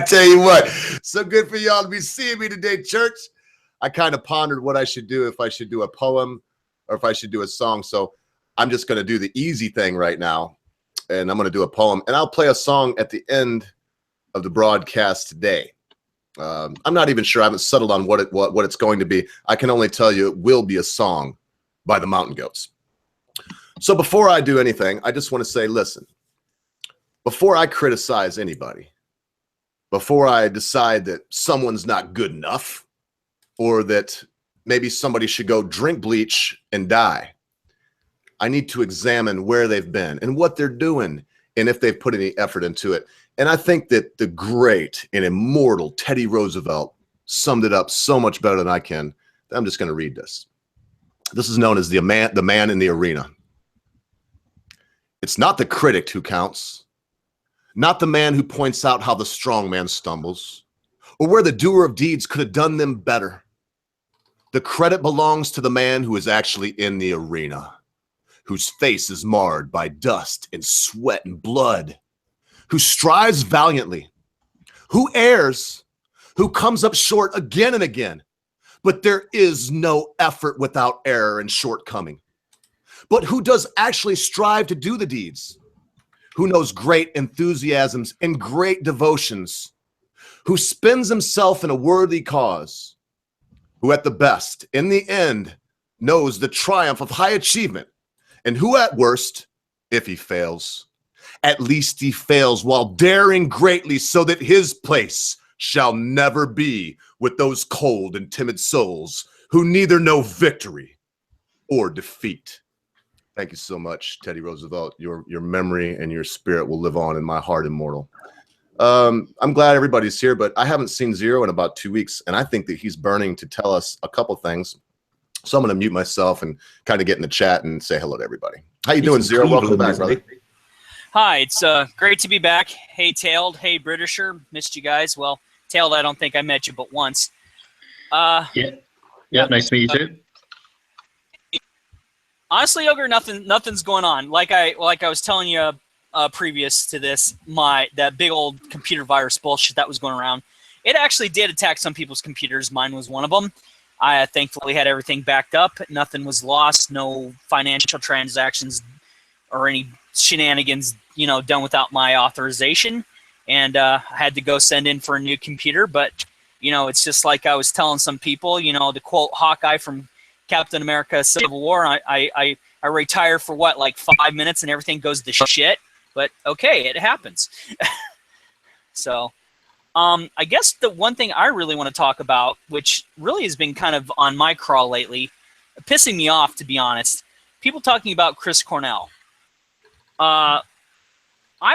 tell you what, so good for y'all to be seeing me today, church. I kind of pondered what I should do, if I should do a poem or if I should do a song. So I'm just going to do the easy thing right now, and I'm going to do a poem, and I'll play a song at the end of the broadcast today. I'm not even sure. I haven't settled on what it's going to be. I can only tell you it will be a song by the Mountain Goats. So before I do anything, I just want to say, listen, before I criticize anybody, before I decide that someone's not good enough or that maybe somebody should go drink bleach and die, I need to examine where they've been and what they're doing and if they've put any effort into it. And I think that the great and immortal Teddy Roosevelt summed it up so much better than I can. I'm just going to read this. This is known as the man in the arena. It's not the critic who counts, not the man who points out how the strong man stumbles, or where the doer of deeds could have done them better. The credit belongs to the man who is actually in the arena, whose face is marred by dust and sweat and blood, who strives valiantly, who errs, who comes up short again and again. But there is no effort without error and shortcoming. But who does actually strive to do the deeds? Who knows great enthusiasms and great devotions? Who spends himself in a worthy cause? Who at the best, in the end, knows the triumph of high achievement? And who at worst, if he fails, at least he fails while daring greatly, so that his place shall never be with those cold and timid souls who neither know victory or defeat. Thank you so much, Teddy Roosevelt. Your memory and your spirit will live on in my heart, immortal. I'm glad everybody's here, but I haven't seen Zero in about 2 weeks, and I think that he's burning to tell us a couple things. So I'm going to mute myself and kind of get in the chat and say hello to everybody. How you doing, Zero? Welcome back, brother. Hi, it's great to be back. Hey, Tailed. Hey, Britisher. Missed you guys. Well, Tailed, I don't think I met you but once. Yeah, nice to meet you too. Honestly, Ogre, nothing's going on. Like I was telling you previous to this, that big old computer virus bullshit that was going around, it actually did attack some people's computers. Mine was one of them. I thankfully had everything backed up. Nothing was lost. No financial transactions or any shenanigans, done without my authorization. And I had to go send in for a new computer. But, it's just like I was telling some people, the quote Hawkeye from Captain America Civil War, I retire for what, like 5 minutes and everything goes to shit. But okay, it happens. So I guess the one thing I really want to talk about, which really has been kind of on my crawl lately, pissing me off, to be honest, people talking about Chris Cornell. I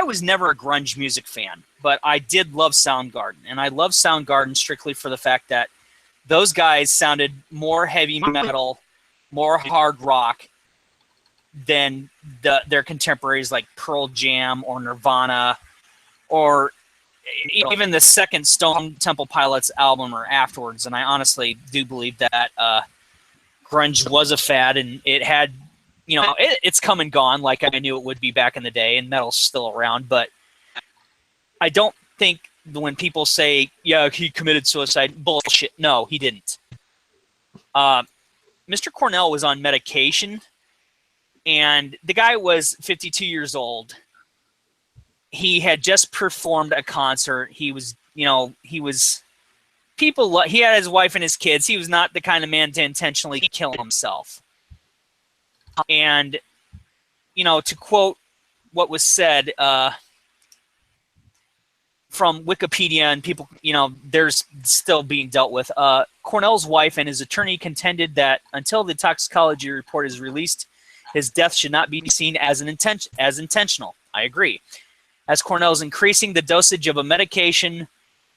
was never a grunge music fan, but I did love Soundgarden, and I love Soundgarden strictly for the fact that those guys sounded more heavy metal, more hard rock than their contemporaries like Pearl Jam or Nirvana, or even the second Stone Temple Pilots album or afterwards. And I honestly do believe that grunge was a fad, and it had, it's come and gone like I knew it would be back in the day, and metal's still around. But I don't think when people say, yeah, he committed suicide, bullshit. No, he didn't. Mr. Cornell was on medication, and the guy was 52 years old. He had just performed a concert. He was, he had his wife and his kids. He was not the kind of man to intentionally kill himself. And, to quote what was said from Wikipedia, and people, there's still being dealt with. Cornell's wife and his attorney contended that until the toxicology report is released, his death should not be seen as intentional. I agree. As Cornell's increasing the dosage of a medication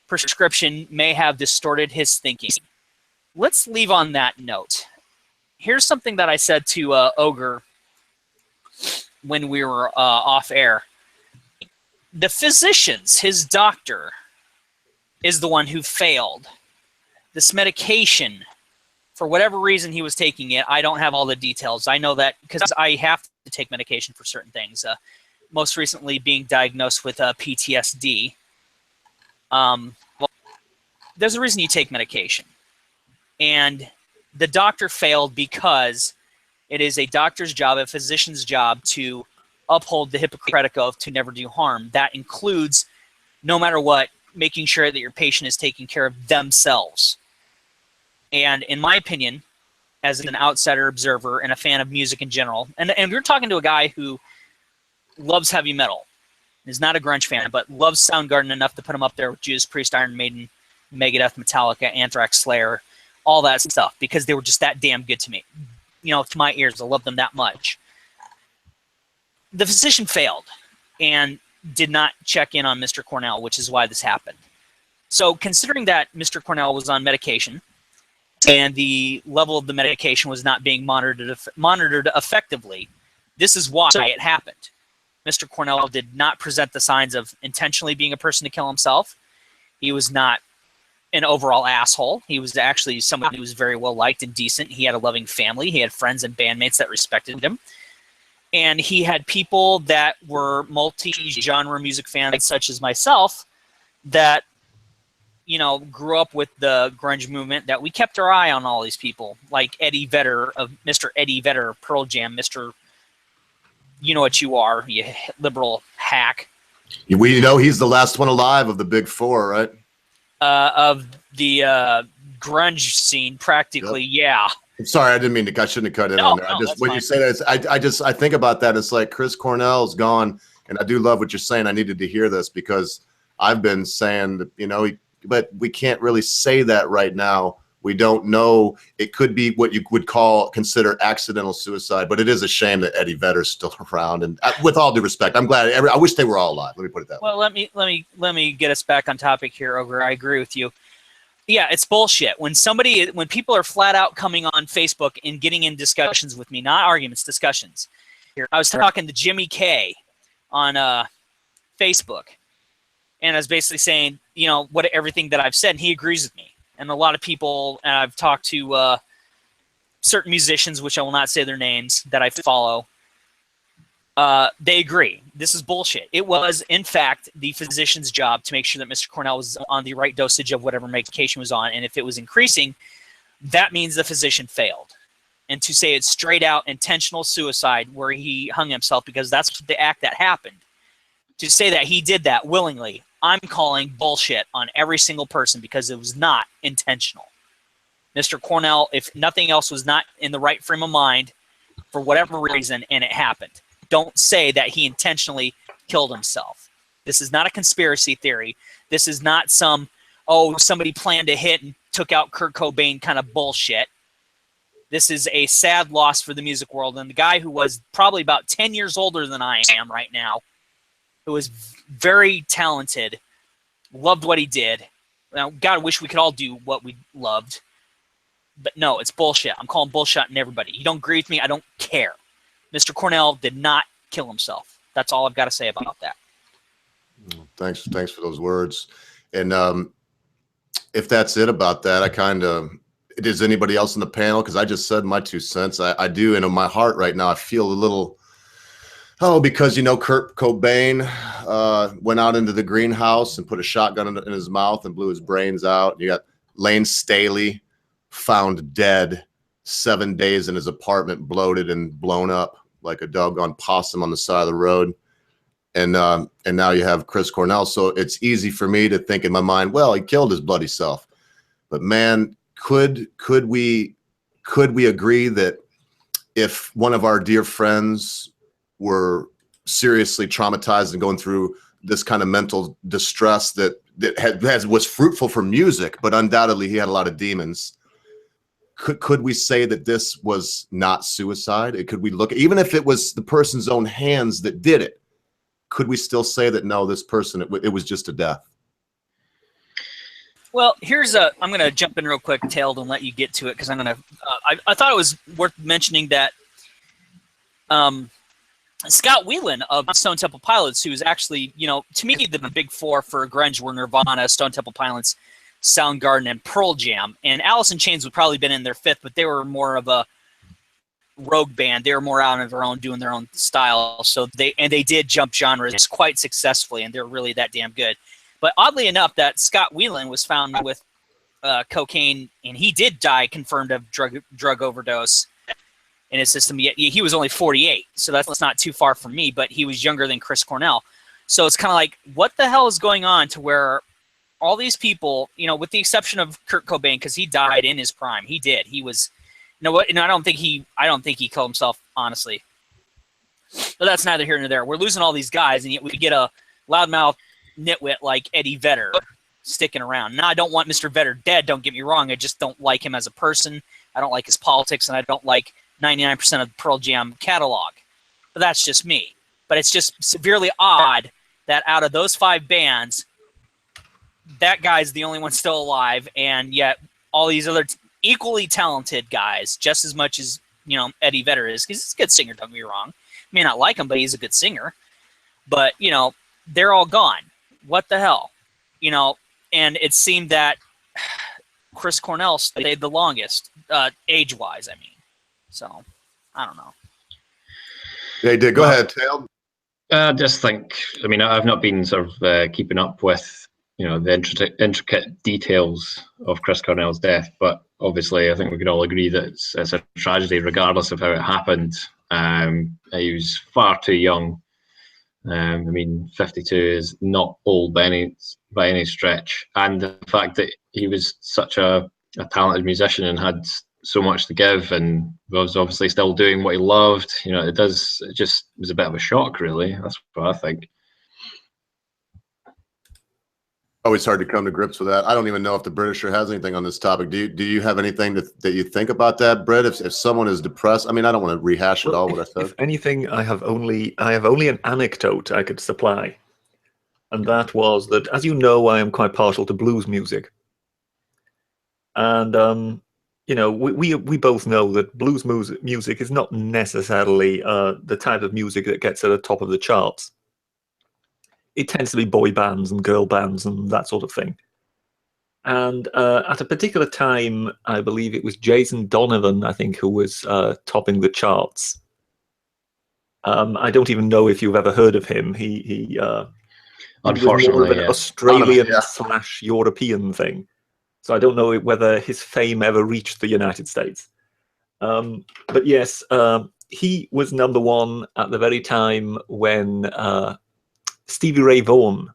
prescription may have distorted his thinking. Let's leave on that note. Here's something that I said to Ogre when we were off air. The physicians, his doctor, is the one who failed. This medication, for whatever reason he was taking it, I don't have all the details. I know that because I have to take medication for certain things. Most recently being diagnosed with PTSD. Well, there's a reason you take medication. And the doctor failed because it is a doctor's job, a physician's job, to uphold the Hippocratic Oath to never do harm. That includes, no matter what, making sure that your patient is taking care of themselves. And in my opinion, as an outsider observer and a fan of music in general, and we're talking to a guy who loves heavy metal, is not a grunge fan, but loves Soundgarden enough to put him up there with Judas Priest, Iron Maiden, Megadeth, Metallica, Anthrax, Slayer, all that stuff, because they were just that damn good to me. You know, to my ears, I love them that much. The physician failed and did not check in on Mr. Cornell, which is why this happened. So considering that Mr. Cornell was on medication and the level of the medication was not being monitored effectively, this is why it happened. Mr. Cornell did not present the signs of intentionally being a person to kill himself. He was not an overall asshole. He was actually someone who was very well liked and decent. He had a loving family. He had friends and bandmates that respected him. And he had people that were multi-genre music fans, such as myself, that, you know, grew up with the grunge movement, that we kept our eye on all these people, like Eddie Vedder, of Mr. Eddie Vedder, Pearl Jam, Mr. You know what you are, you liberal hack. We know he's the last one alive of the big four, right? Of the grunge scene, practically, Yep. Yeah. I'm sorry, I didn't mean to. I shouldn't have cut in on there. No, I just that's when fine. you say that, I think about that. It's like Chris Cornell's gone, and I do love what you're saying. I needed to hear this because I've been saying that, you know, but we can't really say that right now. We don't know. It could be what you would consider accidental suicide, but it is a shame that Eddie Vedder's still around. And with all due respect, I'm glad. I wish they were all alive. Let me put it that way. Well, let me get us back on topic here, Ogre. I agree with you. Yeah, it's bullshit. When people are flat out coming on Facebook and getting in discussions with me, not arguments, discussions. Here, I was talking to Jimmy K on Facebook, and I was basically saying, you know, everything that I've said, and he agrees with me. And a lot of people, and I've talked to certain musicians, which I will not say their names, that I follow, they agree. This is bullshit. It was, in fact, the physician's job to make sure that Mr. Cornell was on the right dosage of whatever medication was on, and if it was increasing, that means the physician failed. And to say it's straight out intentional suicide where he hung himself because that's the act that happened, to say that he did that willingly, I'm calling bullshit on every single person because it was not intentional. Mr. Cornell, if nothing else, was not in the right frame of mind for whatever reason, and it happened. Don't say that he intentionally killed himself. This is not a conspiracy theory. This is not some, somebody planned a hit and took out Kurt Cobain kind of bullshit. This is a sad loss for the music world. And the guy who was probably about 10 years older than I am right now, who was very talented, loved what he did. Now, God, I wish we could all do what we loved. But no, it's bullshit. I'm calling bullshit on everybody. You don't agree with me, I don't care. Mr. Cornell did not kill himself. That's all I've got to say about that. Thanks for those words. And if that's it about that, does anybody else in the panel? Because I just said my 2 cents. I do, and in my heart right now, I feel a little, because, you know, Kurt Cobain went out into the greenhouse and put a shotgun in his mouth and blew his brains out. You got Lane Staley found dead 7 days in his apartment, bloated and blown up like a doggone possum on the side of the road. And now you have Chris Cornell. So it's easy for me to think in my mind, well, he killed his bloody self. But man, could we agree that if one of our dear friends were seriously traumatized and going through this kind of mental distress that was fruitful for music, but undoubtedly he had a lot of demons, could we say that this was not suicide? Could we look, even if it was the person's own hands that did it, could we still say that, no, this person, it was just a death? Well, I'm going to jump in real quick, Tailed, and let you get to it, because I'm going to, I thought it was worth mentioning that Scott Weiland of Stone Temple Pilots, who is actually, you know, to me, the big four for grunge were Nirvana, Stone Temple Pilots, Soundgarden, and Pearl Jam. And Alice in Chains would probably been in their fifth, but they were more of a rogue band. They were more out on their own, doing their own style. So they did jump genres quite successfully, and they're really that damn good. But oddly enough, that Scott Whelan was found with cocaine, and he did die, confirmed of drug overdose in his system. Yet he was only 48, so that's not too far from me. But he was younger than Chris Cornell, so it's kind of like, what the hell is going on to where all these people, with the exception of Kurt Cobain, because he died in his prime. He did. He was, what? I don't think he killed himself, honestly. But that's neither here nor there. We're losing all these guys, and yet we get a loudmouth nitwit like Eddie Vedder sticking around. Now, I don't want Mr. Vedder dead, don't get me wrong. I just don't like him as a person. I don't like his politics, and I don't like 99% of the Pearl Jam catalog. But that's just me. But it's just severely odd that out of those 5 bands, that guy's the only one still alive, and yet all these other equally talented guys, just as much as Eddie Vedder is, because he's a good singer, don't get me wrong. I may not like him, but he's a good singer. But, they're all gone. What the hell? And it seemed that Chris Cornell stayed the longest, age-wise, I mean. So, I don't know. Yeah, he did. Go ahead, Tail. I just think, I've not been sort of keeping up with, the intricate details of Chris Cornell's death, but obviously I think we can all agree that it's a tragedy regardless of how it happened. He was far too young. 52 is not old by any stretch, and the fact that he was such a talented musician and had so much to give, and was obviously still doing what he loved. It just was a bit of a shock, really. That's what I think. Always hard to come to grips with that. I don't even know if the Britisher has anything on this topic. Do you have anything that you think about that, Brett? If someone is depressed, I don't want to rehash it all what I said. If anything, I have only an anecdote I could supply, and that was that, as you know, I am quite partial to blues music, and we both know that blues music is not necessarily the type of music that gets at the top of the charts. It tends to be boy bands and girl bands and that sort of thing. And at a particular time, I believe it was Jason Donovan, I think, who was topping the charts. I don't even know if you've ever heard of him. He unfortunately, was an Australian / European thing. So I don't know whether his fame ever reached the United States. But yes, he was number 1 at the very time when Stevie Ray Vaughan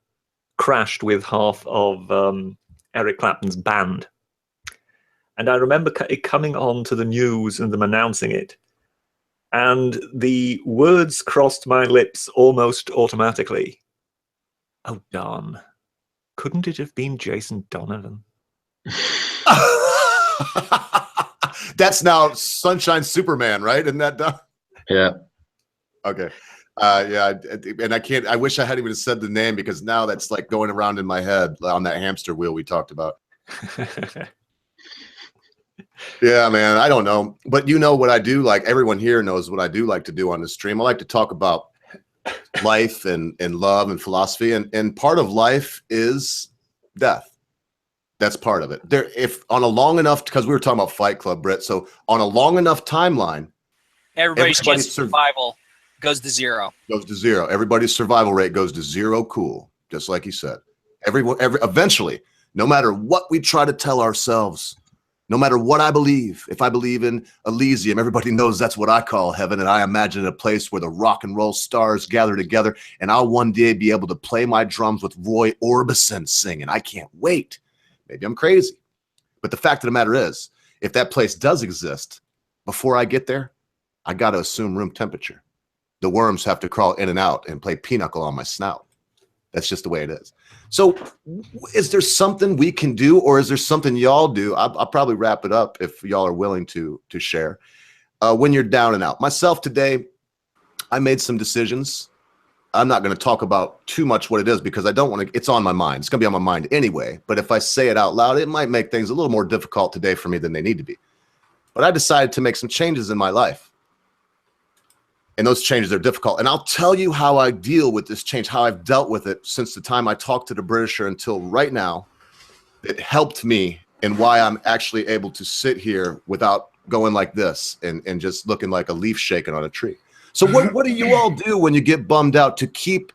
crashed with half of Eric Clapton's band. And I remember it coming on to the news and them announcing it. And the words crossed my lips almost automatically. Oh, darn. Couldn't it have been Jason Donovan? That's now Sunshine Superman, right? Isn't that done? Yeah. Okay. Yeah, and I wish I hadn't even said the name, because now that's like going around in my head on that hamster wheel we talked about. Yeah, man, I don't know. But what I do like, everyone here knows what I do like to do on the stream. I like to talk about life and love and philosophy. And part of life is death. That's part of it. If on a long enough, because we were talking about Fight Club, Brett. So on a long enough timeline, everybody's chance of survival goes to 0. Goes to 0. Everybody's survival rate goes to 0. Cool. Just like he said. Eventually, no matter what we try to tell ourselves, no matter what I believe, if I believe in Elysium, everybody knows that's what I call heaven. And I imagine a place where the rock and roll stars gather together. And I'll one day be able to play my drums with Roy Orbison singing. I can't wait. Maybe I'm crazy. But the fact of the matter is, if that place does exist, before I get there, I got to assume room temperature. The worms have to crawl in and out and play pinochle on my snout. That's just the way it is. So is there something we can do, or is there something y'all do? I'll probably wrap it up if y'all are willing to share. When you're down and out. Myself today, I made some decisions. I'm not going to talk about too much what it is, because I don't want to, it's on my mind. It's going to be on my mind anyway. But if I say it out loud, it might make things a little more difficult today for me than they need to be. But I decided to make some changes in my life. And those changes are difficult. And I'll tell you how I deal with this change, how I've dealt with it since the time I talked to the Britisher until right now. It helped me, and why I'm actually able to sit here without going like this and just looking like a leaf shaking on a tree. So what do you all do when you get bummed out to keep,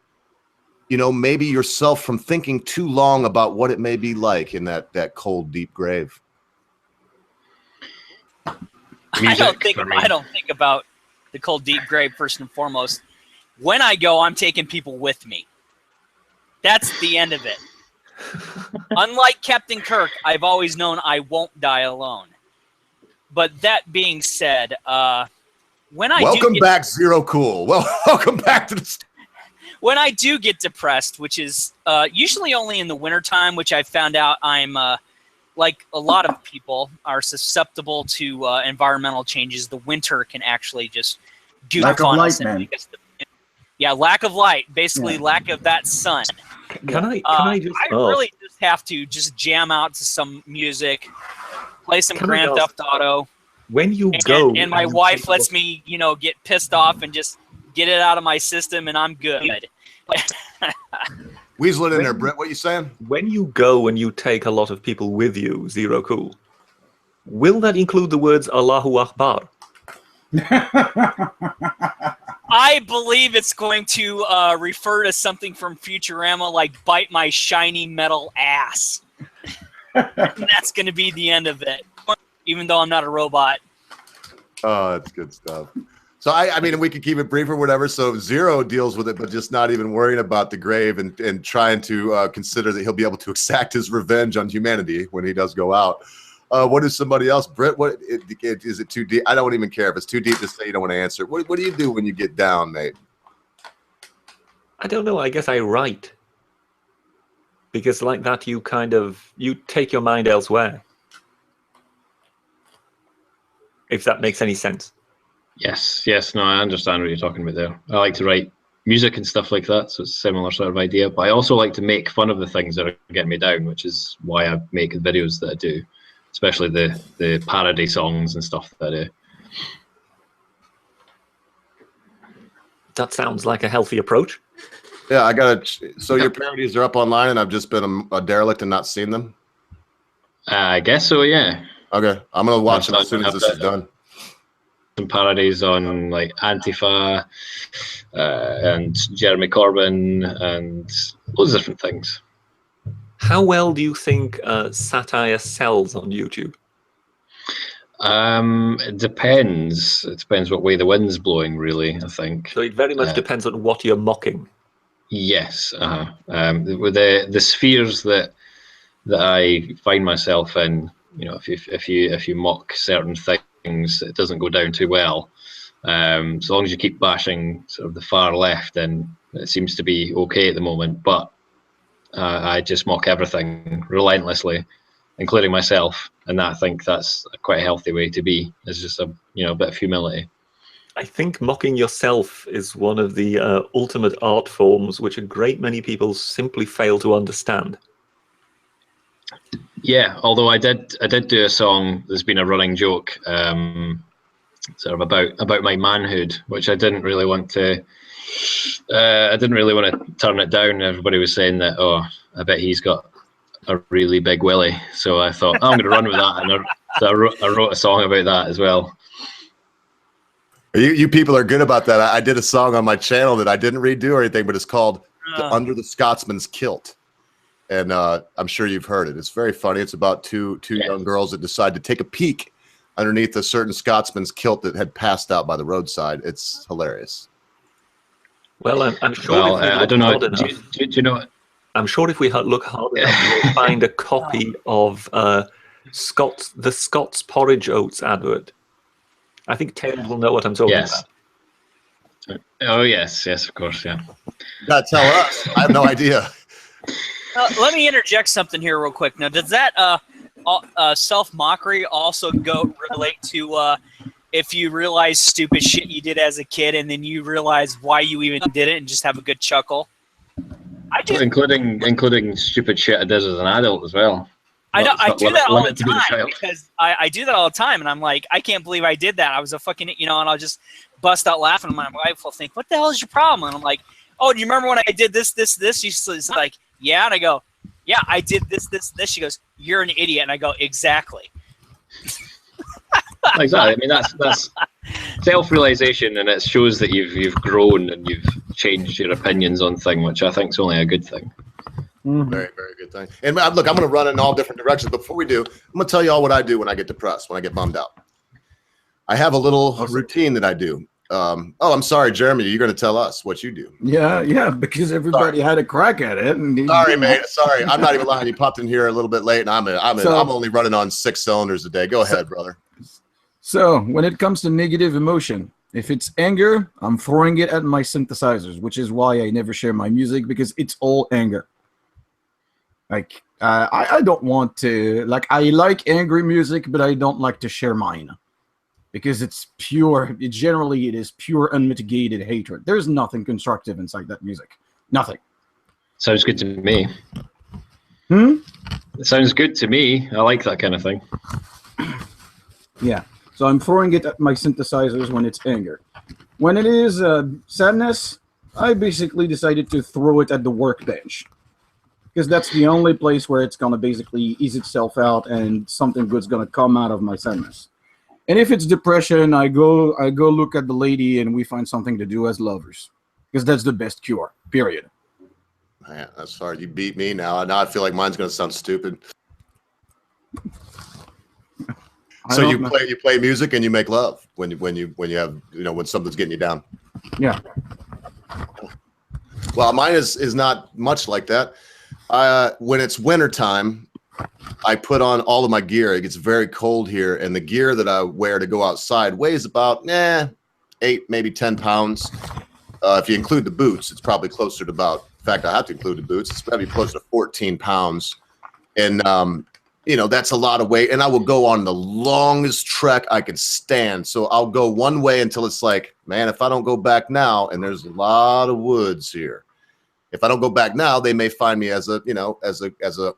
maybe yourself from thinking too long about what it may be like in that cold, deep grave? I don't think about the cold, deep grave first and foremost. When I go, I'm taking people with me. That's the end of it. Unlike Captain Kirk, I've always known I won't die alone. But that being said, welcome back, Zero Cool. Well, welcome back to the. When I do get depressed, which is usually only in the wintertime, which I found out I'm like a lot of people are susceptible to environmental changes. The winter can actually just goof on us. Lack of light, basically lack of that sun. Can I just? I really just have to just jam out to some music, play some Grand Theft Auto. When you and my wife lets me, get pissed off and just get it out of my system, and I'm good. Weasel it in there, Britt. What you saying? When you go and you take a lot of people with you, Zero Cool, will that include the words Allahu Akbar? I believe it's going to refer to something from Futurama, like "bite my shiny metal ass." That's going to be the end of it, even though I'm not a robot. Oh, that's good stuff. So I mean, we could keep it brief or whatever. So Zero deals with it, but just not even worrying about the grave and trying to consider that he'll be able to exact his revenge on humanity when he does go out. What is somebody else? Britt, is it too deep? I don't even care if it's too deep to say you don't want to answer. What do you do when you get down, Nate? I don't know. I guess I write. Because like that, you take your mind elsewhere. If that makes any sense. Yes. No, I understand what you're talking about there. I like to write music and stuff like that, so it's a similar sort of idea. But I also like to make fun of the things that are getting me down, which is why I make the videos that I do, especially the parody songs and stuff that I do. That sounds like a healthy approach. Yeah, I got to. So your parodies are up online, and I've just been a derelict and not seen them? I guess so, yeah. Okay, I'm going to watch them as soon as this is done. Some parodies on like Antifa and Jeremy Corbyn and loads of different things. How well do you think satire sells on YouTube? It depends. It depends what way the wind's blowing, really, I think. So it very much depends on what you're mocking. Yes. With the spheres that I find myself in, if you mock certain things, it doesn't go down too well. So long as you keep bashing sort of the far left, then it seems to be okay at the moment. But I just mock everything relentlessly, including myself, and I think that's quite a healthy way to be. It's just a bit of humility. I think mocking yourself is one of the ultimate art forms which a great many people simply fail to understand. Yeah, although I did do a song that's been a running joke, sort of about my manhood, which I didn't really want to. I didn't really want to turn it down. Everybody was saying that, oh, I bet he's got a really big willy. So I thought, I'm going to run with that, and I wrote a song about that as well. You people are good about that. I did a song on my channel that I didn't redo or anything, but it's called "Under the Scotsman's Kilt." And I'm sure you've heard it. It's very funny. It's about two young girls that decide to take a peek underneath a certain Scotsman's kilt that had passed out by the roadside. It's hilarious. Well, I'm sure. Well, I don't know. Do you know? I'm sure if we look hard enough, we'll find a copy of the Scots Porridge Oats advert. I think Taylor will know what I'm talking about. Oh yes, of course, yeah. You gotta tell us. I have no idea. Let me interject something here real quick. Now, does that self-mockery also relate to if you realize stupid shit you did as a kid and then you realize why you even did it and just have a good chuckle? Including stupid shit I did as an adult as well. I know. I do that all the time because I do that all the time, and I'm like, I can't believe I did that. I was a fucking, and I'll just bust out laughing, and my wife will think, "What the hell is your problem?" And I'm like, "Oh, do you remember when I did this?" She's like, "Yeah," and I go, "Yeah, I did this." She goes, "You're an idiot," and I go, "Exactly." Exactly. I mean, that's self-realization, and it shows that you've grown and you've change your opinions on thing, which I think is only a good thing. Mhm. Very, very good thing. And look, I'm going to run in all different directions. Before we do, I'm going to tell you all what I do when I get depressed, when I get bummed out. I have a little routine that I do. I'm sorry, Jeremy. You're going to tell us what you do. Yeah, because everybody had a crack at it. And Sorry, mate. Sorry, I'm not even lying. You popped in here a little bit late, and I'm only running on 6 cylinders a day. Go ahead, brother. So when it comes to negative emotion, if it's anger, I'm throwing it at my synthesizers, which is why I never share my music, because it's all anger. Like I don't want to, like, I like angry music, but I don't like to share mine because it's pure. It is pure unmitigated hatred. There's nothing constructive inside that music. Nothing. Sounds good to me. It sounds good to me. I like that kind of thing. Yeah. So I'm throwing it at my synthesizers when it's anger. When it is sadness, I basically decided to throw it at the workbench, because that's the only place where it's going to basically ease itself out and something good's going to come out of my sadness. And if it's depression, I go look at the lady and we find something to do as lovers, because that's the best cure, period. Man, that's hard. You beat me now. Now I feel like mine's going to sound stupid. So you play music and you make love when you have, when something's getting you down. Yeah. Well, mine is not much like that. When it's wintertime, I put on all of my gear. It gets very cold here, and the gear that I wear to go outside weighs about 8, maybe 10 pounds. If you include the boots, it's probably closer to about. In fact, I have to include the boots. It's probably closer to 14 pounds, and that's a lot of weight. And I will go on the longest trek I can stand. So I'll go one way until it's like, man, if I don't go back now, and there's a lot of woods here. If I don't go back now, they may find me as a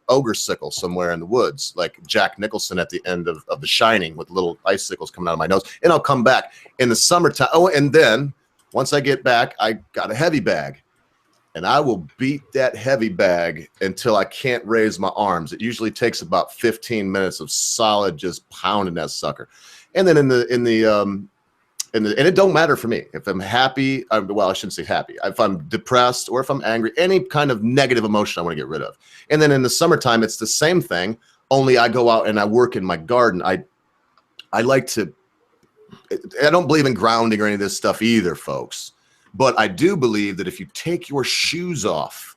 ogre sickle somewhere in the woods, like Jack Nicholson at the end of The Shining with little icicles coming out of my nose. And I'll come back in the summertime. Oh, and then once I get back, I got a heavy bag. And I will beat that heavy bag until I can't raise my arms. It usually takes about 15 minutes of solid just pounding that sucker. And then and it don't matter for me if I'm happy. Well, I shouldn't say happy. If I'm depressed or if I'm angry, any kind of negative emotion I want to get rid of. And then in the summertime, it's the same thing. Only I go out and I work in my garden. I like to. I don't believe in grounding or any of this stuff either, folks. But I do believe that if you take your shoes off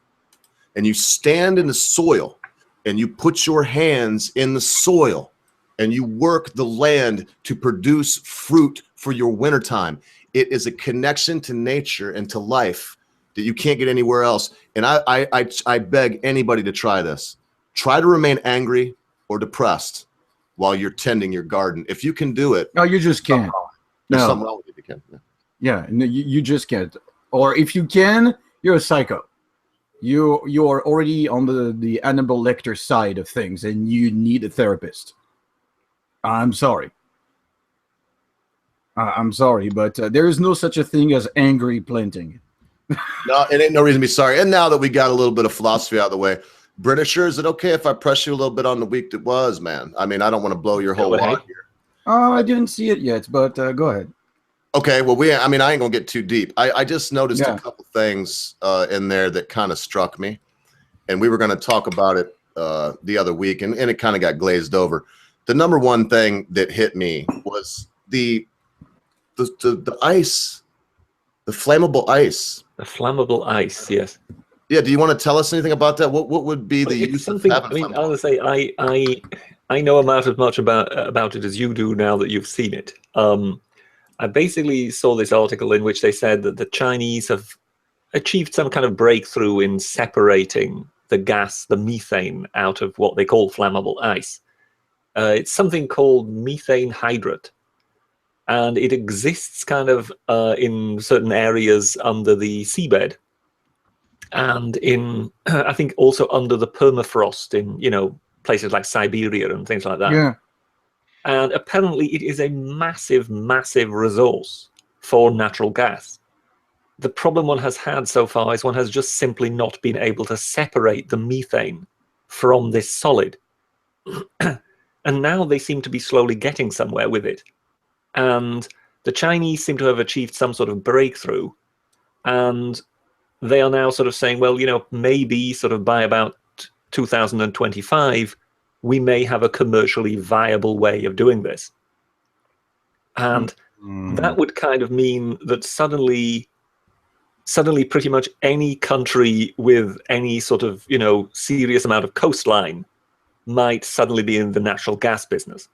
and you stand in the soil and you put your hands in the soil and you work the land to produce fruit for your wintertime, it is a connection to nature and to life that you can't get anywhere else. And I beg anybody to try this. Try to remain angry or depressed while you're tending your garden. If you can do it. No, you just can't. There's No. something wrong with it. You can. Yeah. Yeah, no, you just can't. Or if you can, you're a psycho. You are already on the Hannibal Lecter side of things, and you need a therapist. I'm sorry. I'm sorry, but there is no such a thing as angry planting. No, it ain't no reason to be sorry. And now that we got a little bit of philosophy out of the way, Britisher, is it okay if I press you a little bit on the week that was, man? I mean, I don't want to blow your whole wad here. Oh, I didn't see it yet, but go ahead. Okay, well, I ain't gonna get too deep. I just noticed Yeah. a couple things in there that kind of struck me, and we were going to talk about it the other week, and it kind of got glazed over. The number one thing that hit me was the ice, the flammable ice. The flammable ice, yes. Yeah, do you want to tell us anything about that? What would be the It's use something. of I having mean, flammable? I would say I know about as much about it as you do now that you've seen it. I basically saw this article in which they said that the Chinese have achieved some kind of breakthrough in separating the gas, the methane, out of what they call flammable ice. It's something called methane hydrate, and it exists kind of in certain areas under the seabed, and in I think also under the permafrost in places like Siberia and things like that. Yeah. And apparently it is a massive, massive resource for natural gas. The problem one has had so far is one has just simply not been able to separate the methane from this solid. And now they seem to be slowly getting somewhere with it. And the Chinese seem to have achieved some sort of breakthrough. And they are now sort of saying, well, maybe sort of by about 2025, we may have a commercially viable way of doing this. And that would kind of mean that suddenly pretty much any country with any sort of, serious amount of coastline might suddenly be in the natural gas business.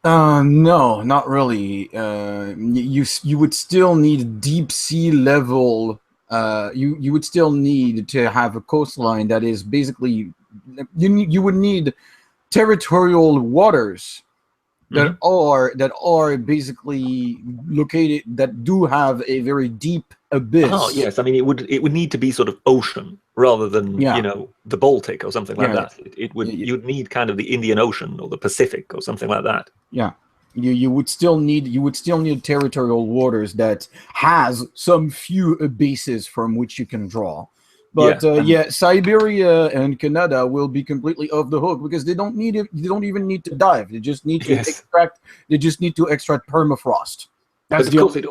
No, not really. You would still need deep sea level. You would still need to have a coastline that is basically. You would need territorial waters that are basically located, that do have a very deep abyss. Oh yes, I mean it would need to be sort of ocean rather than the Baltic or something like that. You'd need kind of the Indian Ocean or the Pacific or something like that. Yeah, you would still need territorial waters that has some few abysses from which you can draw. But Siberia and Canada will be completely off the hook because they don't need it. They don't even need to dive. They just need to extract. They just need to extract permafrost. But of course, it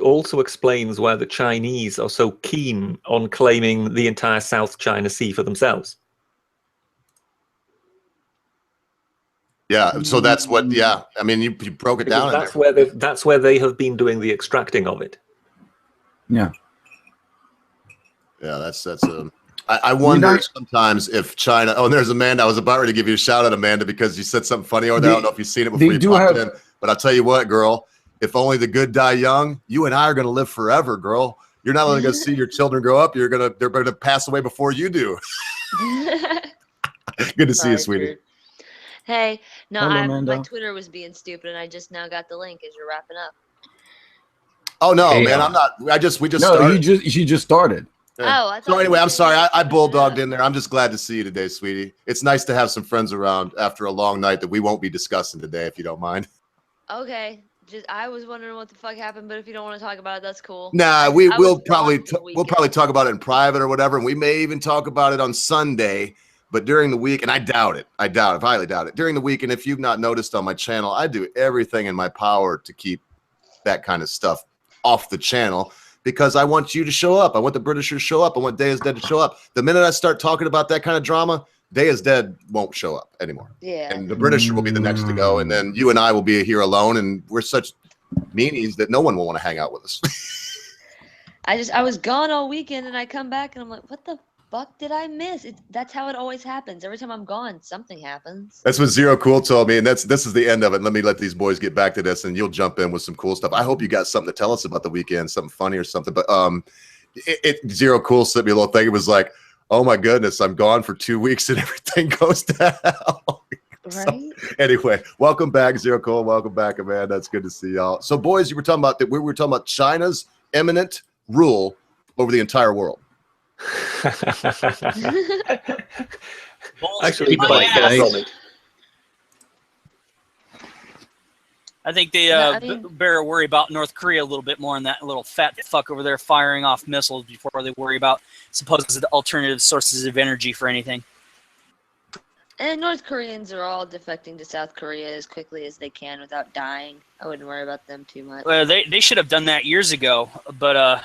also explains why the Chinese are so keen on claiming the entire South China Sea for themselves. Yeah, so that's what. Yeah, I mean, you broke it down. That's where they have been doing the extracting of it. Yeah. Yeah, that's I wonder sometimes if China. Oh, and there's Amanda. I was about ready to give you a shout out, Amanda, because you said something funny over there. I don't know if you've seen it before you popped in, but I'll tell you what, girl. If only the good die young, you and I are going to live forever, girl. You're not only going to see your children grow up, they're going to pass away before you do. Good to see you, sweetie. Hey, no, Hello, my Twitter was being stupid, and I just now got the link as you're wrapping up. Oh no, man, I'm not. We just started. She just started. Yeah. Oh, I thought. So anyway, I'm sorry. I bulldogged in there. I'm just glad to see you today, sweetie. It's nice to have some friends around after a long night that we won't be discussing today, if you don't mind. Okay. I was wondering what the fuck happened, but if you don't want to talk about it, that's cool. Nah, we'll probably talk about it in private or whatever, and we may even talk about it on Sunday. But during the week, and I highly doubt it. During the week, and if you've not noticed on my channel, I do everything in my power to keep that kind of stuff off the channel because I want you to show up. I want the Britishers to show up. I want Day is Dead to show up. The minute I start talking about that kind of drama, Day is Dead won't show up anymore. Yeah. And the Britisher will be the next to go, and then you and I will be here alone, and we're such meanies that no one will want to hang out with us. I was gone all weekend, and I come back, and I'm like, what the fuck did I miss? That's how it always happens. Every time I'm gone, something happens. That's what Zero Cool told me, and this is the end of it. Let me let these boys get back to this, and you'll jump in with some cool stuff. I hope you got something to tell us about the weekend, something funny or something. But Zero Cool sent me a little thing. It was like, oh my goodness, I'm gone for 2 weeks and everything goes down. Right. So, anyway, welcome back, Zero Cool. Welcome back, Amanda. It's good to see y'all. So, boys, we were talking about China's imminent rule over the entire world. Actually, I think they better worry about North Korea a little bit more, and that little fat fuck over there firing off missiles before they worry about supposed alternative sources of energy for anything. And North Koreans are all defecting to South Korea as quickly as they can without dying. I wouldn't worry about them too much. Well, they should have done that years ago, but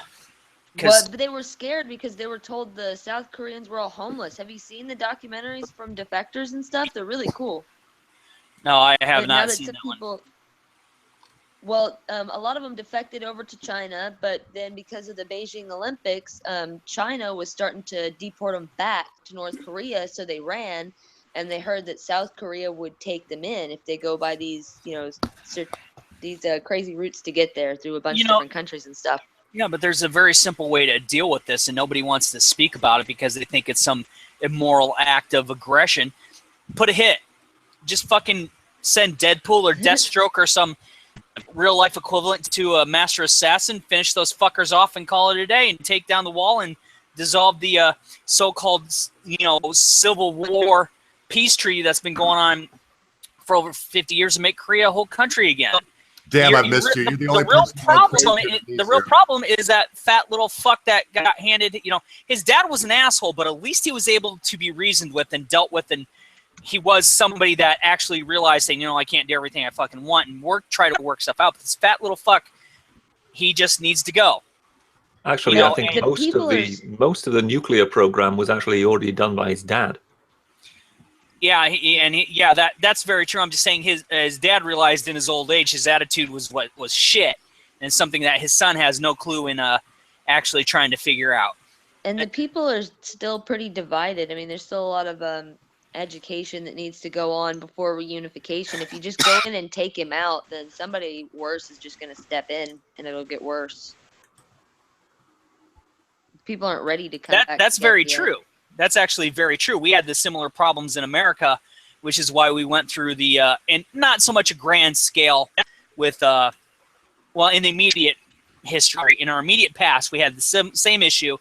they were scared because they were told the South Koreans were all homeless. Have you seen the documentaries from defectors and stuff? They're really cool. No, I have not seen that one. Well, a lot of them defected over to China, but then because of the Beijing Olympics, China was starting to deport them back to North Korea, so they ran, and they heard that South Korea would take them in if they go by these, these crazy routes to get there through a bunch of different countries and stuff. Yeah, but there's a very simple way to deal with this, and nobody wants to speak about it because they think it's some immoral act of aggression. Put a hit. Just fucking send Deadpool or Deathstroke or some real-life equivalent to a Master Assassin, finish those fuckers off and call it a day, and take down the wall and dissolve the so-called, Civil War peace treaty that's been going on for over 50 years and make Korea a whole country again. Damn, I missed you. You're the only real problem is that fat little fuck that got handed, his dad was an asshole, but at least he was able to be reasoned with and dealt with, and he was somebody that actually realized that, I can't do everything I fucking want and try to work stuff out. But this fat little fuck, he just needs to go. Actually, You know, I think and most of the nuclear program was actually already done by his dad. Yeah, that's very true. I'm just saying his dad realized in his old age his attitude was what was shit, and something that his son has no clue in actually trying to figure out. And the people are still pretty divided. I mean, there's still a lot of education that needs to go on before reunification. If you just go in and take him out, then somebody worse is just going to step in, and it'll get worse. People aren't ready to come back. That's together very yet. true. That's actually very true. We had the similar problems in America, which is why we went through the and not so much a grand scale with well, in the immediate history, in our immediate past, we had the same issue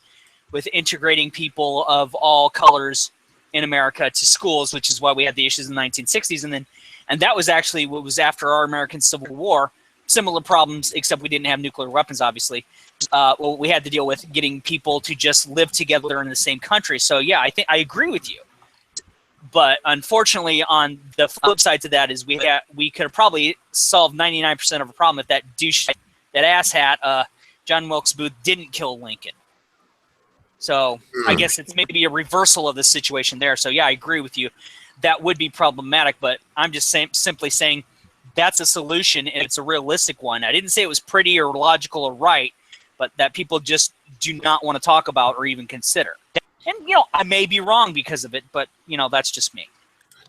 with integrating people of all colors in America to schools, which is why we had the issues in the 1960s, and that was actually what was after our American Civil War. Similar problems, except we didn't have nuclear weapons, obviously. Well, we had to deal with getting people to just live together in the same country. So yeah, I think I agree with you. But unfortunately, on the flip side to that is we could have probably solved 99% of a problem if that douche, that asshat, John Wilkes Booth didn't kill Lincoln. So I guess it's maybe a reversal of the situation there. So yeah, I agree with you. That would be problematic, but I'm just simply saying that's a solution and it's a realistic one. I didn't say it was pretty or logical or right, but that people just do not want to talk about or even consider. And, you know, I may be wrong because of it, but, you know, that's just me.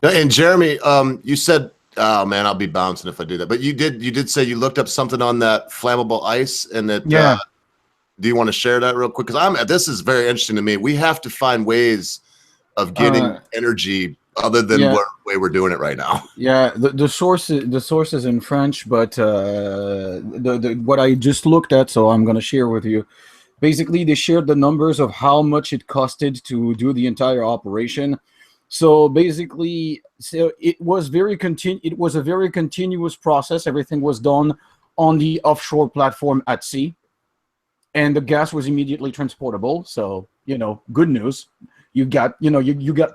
And Jeremy, you said, oh man, I'll be bouncing if I do that. But you did say you looked up something on that flammable ice, and that Yeah. Do you want to share that real quick? Because this is very interesting to me. We have to find ways of getting energy other than yeah. the way we're doing it right now. Yeah, the source is in French, but what I just looked at, so I'm gonna share with you. Basically, they shared the numbers of how much it costed to do the entire operation. So basically, it was It was a very continuous process. Everything was done on the offshore platform at sea, and the gas was immediately transportable. So, you know, good news. You got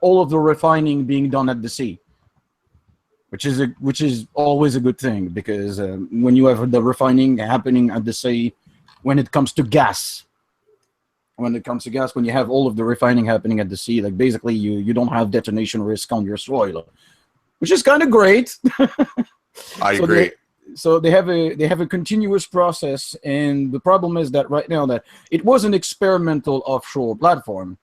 all of the refining being done at the sea, which is always a good thing, because when you have the refining happening at the sea, when it comes to gas, when you have all of the refining happening at the sea, like basically you don't have detonation risk on your soil, which is kind of great. I agree. So they have a continuous process, and the problem is that right now that it was an experimental offshore platform.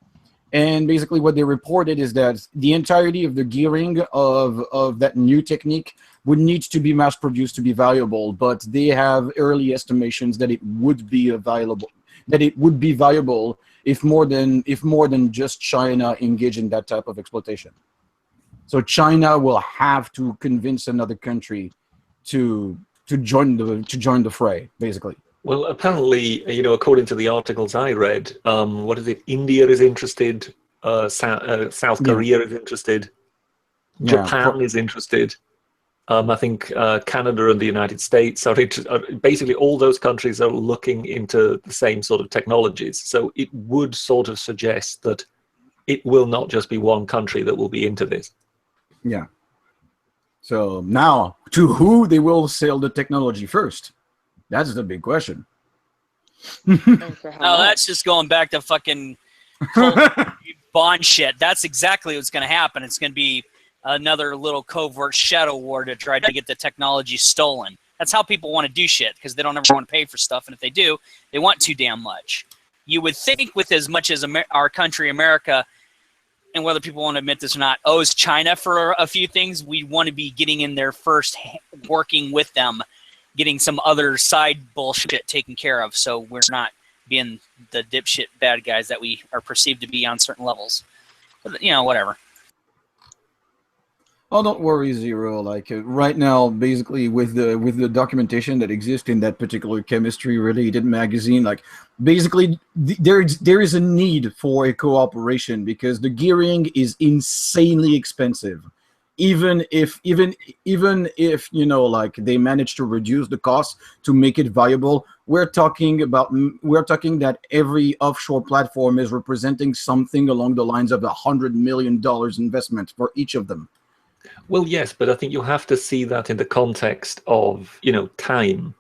And basically what they reported is that the entirety of the gearing of that new technique would need to be mass produced to be viable, but they have early estimations that it would be viable if more than just China engage in that type of exploitation. So China will have to convince another country to join the fray, basically. Well, apparently, you know, according to the articles I read, what is it? India is interested. South Korea is interested. Japan is interested. I think Canada and the United States are basically all those countries are looking into the same sort of technologies. So it would sort of suggest that it will not just be one country that will be into this. Yeah. So now, to who they will sell the technology first? That's the big question. Oh, that's just going back to fucking Bond shit. That's exactly what's going to happen. It's going to be another little covert shadow war to try to get the technology stolen. That's how people want to do shit, because they don't ever want to pay for stuff, and if they do, they want too damn much. You would think with as much as our country, America, and whether people want to admit this or not, owes China for a few things, we want to be getting in there first, working with them, getting some other side bullshit taken care of, so we're not being the dipshit bad guys that we are perceived to be on certain levels. But, you know, whatever. Oh, don't worry, Zero. Like right now, basically with the documentation that exists in that particular chemistry-related magazine, like basically there is a need for a cooperation, because the gearing is insanely expensive. Even if you know, like they manage to reduce the cost to make it viable, we're talking that every offshore platform is representing something along the lines of $100 million investment for each of them. Well, yes, but I think you have to see that in the context of, you know, time.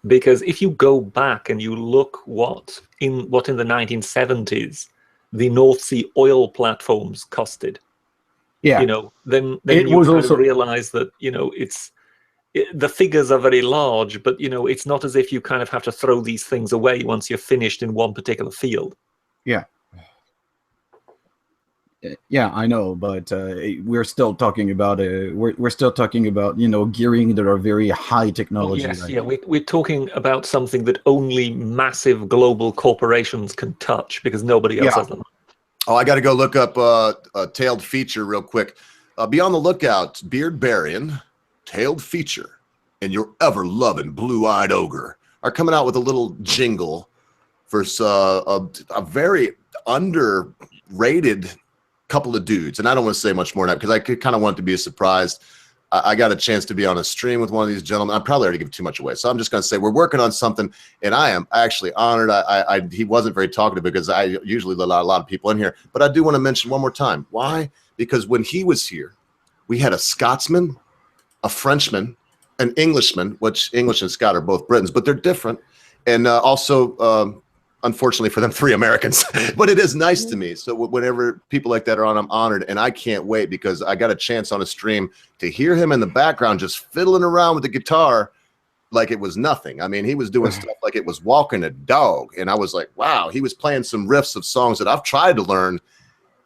Because if you go back and you look what in the 1970s the North Sea oil platforms costed, Yeah. you know, then It you was kind also- of realize that, you know, the figures are very large, but, you know, it's not as if you kind of have to throw these things away once you're finished in one particular field. Yeah, I know, but we're still talking about we're still talking about, you know, gearing that are very high technology. Yes, like- yeah, we're talking about something that only massive global corporations can touch because nobody else Yeah. has them. Oh, I got to go look up a tailed feature real quick. Be on the lookout, Beard Barian, tailed feature, and your ever-loving blue-eyed ogre are coming out with a little jingle for a very underrated couple of dudes. And I don't want to say much more than that because I kind of want it to be a surprise. I got a chance to be on a stream with one of these gentlemen. I'm probably already giving too much away. So I'm just going to say we're working on something, and I am actually honored. He wasn't very talkative because I usually let a lot of people in here. But I do want to mention one more time. Why? Because when he was here, we had a Scotsman, a Frenchman, an Englishman, which English and Scott are both Britons, but they're different. And also, unfortunately for them, 3 Americans. But it is nice to me. So whenever people like that are on, I'm honored. And I can't wait because I got a chance on a stream to hear him in the background just fiddling around with the guitar like it was nothing. I mean, he was doing stuff like it was walking a dog. And I was like, wow, he was playing some riffs of songs that I've tried to learn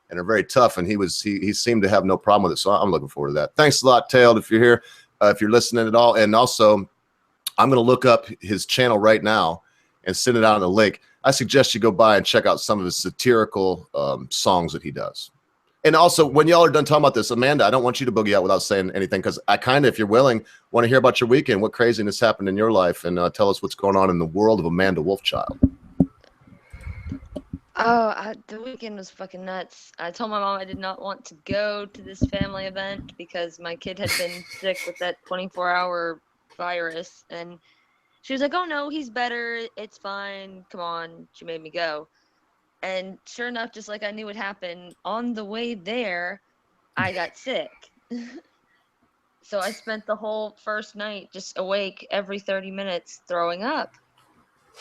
and are very tough. And he seemed to have no problem with it. So I'm looking forward to that. Thanks a lot, Tailed, if you're here, if you're listening at all. And also, I'm going to look up his channel right now and send it out in a link. I suggest you go by and check out some of his satirical songs that he does. And also, when y'all are done talking about this, Amanda, I don't want you to boogie out without saying anything because I kind of, if you're willing, want to hear about your weekend, what craziness happened in your life, and tell us what's going on in the world of Amanda Wolfchild. Oh, the weekend was fucking nuts. I told my mom I did not want to go to this family event because my kid had been sick with that 24-hour virus, and she was like, "Oh no, he's better. It's fine. Come on." She made me go. And sure enough, just like I knew would happen, on the way there, I got sick. So I spent the whole first night just awake every 30 minutes throwing up.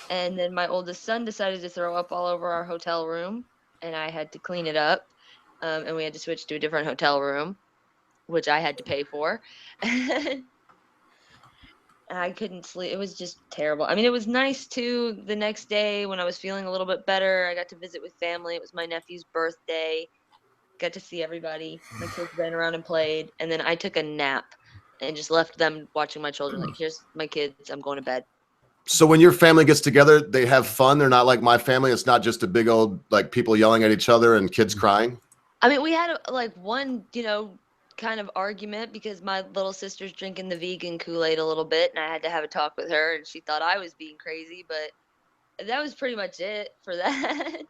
And then my oldest son decided to throw up all over our hotel room, and I had to clean it up. And we had to switch to a different hotel room, which I had to pay for. I couldn't sleep. It was just terrible. I mean, it was nice too. The next day when I was feeling a little bit better, I got to visit with family. It was my nephew's birthday. Got to see everybody. My kids ran around and played. And then I took a nap and just left them watching my children. Like, here's my kids. I'm going to bed. So when your family gets together, they have fun. They're not like my family. It's not just a big old, like, people yelling at each other and kids crying. I mean, we had like one, kind of argument because my little sister's drinking the vegan Kool-Aid a little bit, and I had to have a talk with her, and she thought I was being crazy, but that was pretty much it for that.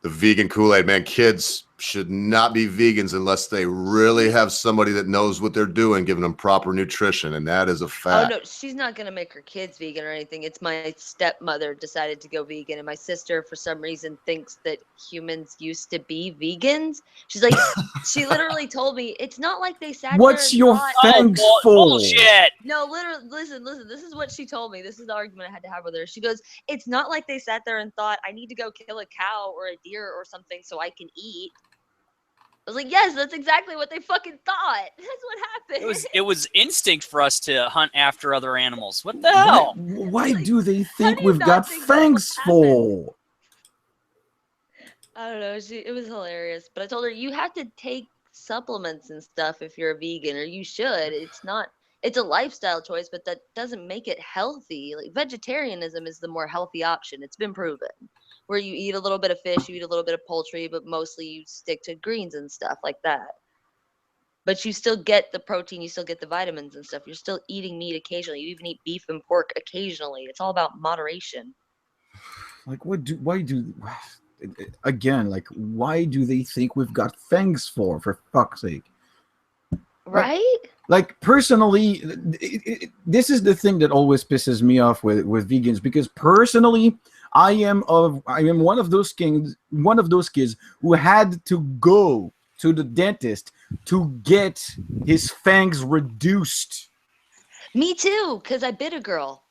The vegan Kool-Aid, man. Kids should not be vegans unless they really have somebody that knows what they're doing, giving them proper nutrition, and that is a fact. Oh no, she's not gonna make her kids vegan or anything. It's my stepmother decided to go vegan, and my sister for some reason thinks that humans used to be vegans. She's like, she literally told me it's not like they sat What's there and your thought, thanks Oh, for? bullshit. No, literally, listen. This is what she told me. This is the argument I had to have with her. She goes, it's not like they sat there and thought, I need to go kill a cow or a deer or something so I can eat. I was like, yes, that's exactly what they fucking thought. That's what happened. It was instinct for us to hunt after other animals. What the hell? Why do they think do you we've not got think that's what fangs for? I don't know. It was hilarious. But I told her, you have to take supplements and stuff if you're a vegan, or you should. It's a lifestyle choice, but that doesn't make it healthy. Like, vegetarianism is the more healthy option. It's been proven. Where you eat a little bit of fish, you eat a little bit of poultry, but mostly you stick to greens and stuff like that. But you still get the protein, you still get the vitamins and stuff. You're still eating meat occasionally. You even eat beef and pork occasionally. It's all about moderation. Like, again, like, why do they think we've got fangs for fuck's sake? Right? Like, personally, this is the thing that always pisses me off with vegans, because personally, I am one of those kids who had to go to the dentist to get his fangs reduced. Me too, because I bit a girl.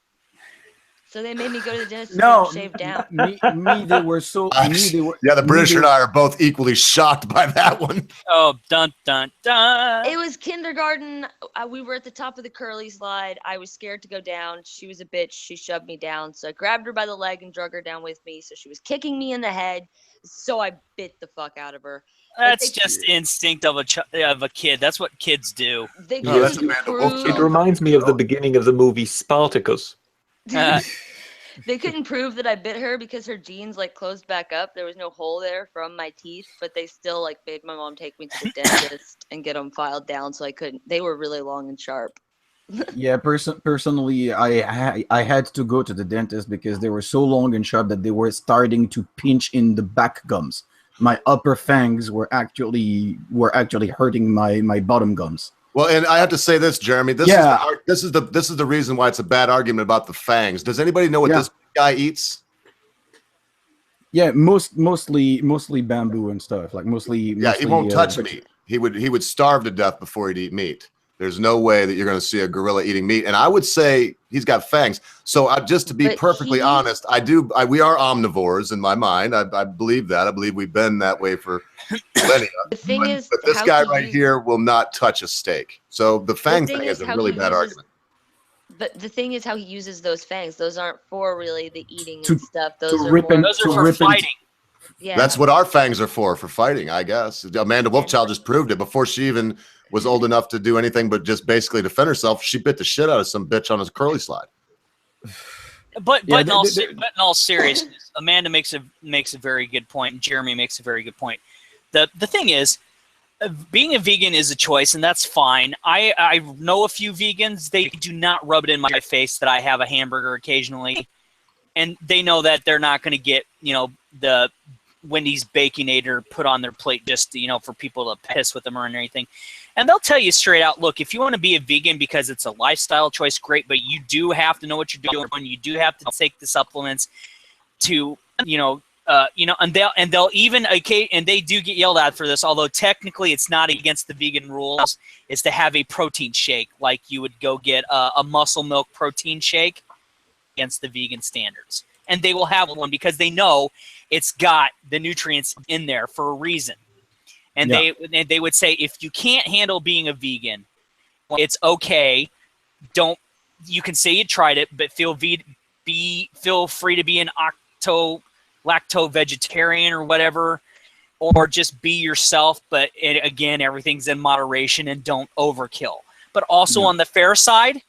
So they made me go to the dentist to No, get them shaved down. they were so. Me, they were. Yeah, the me, British they and I are both equally shocked by that one. Oh, dun dun dun. It was kindergarten. We were at the top of the curly slide. I was scared to go down. She was a bitch. She shoved me down. So I grabbed her by the leg and drug her down with me. So she was kicking me in the head. So I bit the fuck out of her. That's just instinct of a kid. That's what kids do. They No, that's couldn't Amanda Wolf prove- It reminds me of the beginning of the movie Spartacus. They couldn't prove that I bit her because her jeans like closed back up. There was no hole there from my teeth, but they still like made my mom take me to the dentist and get them filed down so I couldn't. They were really long and sharp. Yeah, personally, I had to go to the dentist because they were so long and sharp that they were starting to pinch in the back gums. My upper fangs were actually hurting my bottom gums. Well, and I have to say this, Jeremy. This Yeah. is the reason why it's a bad argument about the fangs. Does anybody know what Yeah. this guy eats? Yeah, mostly bamboo and stuff. Like mostly. Yeah, he won't touch veg- meat. He would starve to death before he'd eat meat. There's no way that you're going to see a gorilla eating meat. And I would say he's got fangs. So just to be But perfectly he- honest, we are omnivores in my mind. I believe that. I believe we've been that way for millennia. The thing is, But this how guy he right uses- here will not touch a steak. So the fang thing thing is is a how really he bad uses- argument. But the thing is how he uses those fangs. Those aren't for really the eating To- and stuff. Those are rip more, and- Those are To for rip and- fighting. yeah. That's what our fangs are for fighting, I guess. Amanda Wolfchild just proved it before she even was old enough to do anything but just basically defend herself. She bit the shit out of some bitch on a curly slide. But Yeah, in all seriousness, Amanda makes a very good point, and Jeremy makes a very good point. The thing is, being a vegan is a choice, and that's fine. I know a few vegans. They do not rub it in my face that I have a hamburger occasionally, and they know that they're not going to get the Wendy's Baconator put on their plate just for people to piss with them or anything. And they'll tell you straight out, look, if you want to be a vegan because it's a lifestyle choice, great, but you do have to know what you're doing. You do have to take the supplements to, and they'll even, and they do get yelled at for this, although technically it's not against the vegan rules, is to have a protein shake, like you would go get a muscle milk protein shake against the vegan standards. And they will have one because they know it's got the nutrients in there for a reason. And they would say, if you can't handle being a vegan, it's okay. You can say you tried it, but feel free to be an lacto vegetarian or whatever, or just be yourself. But again, everything's in moderation and don't overkill. But also on the fair side,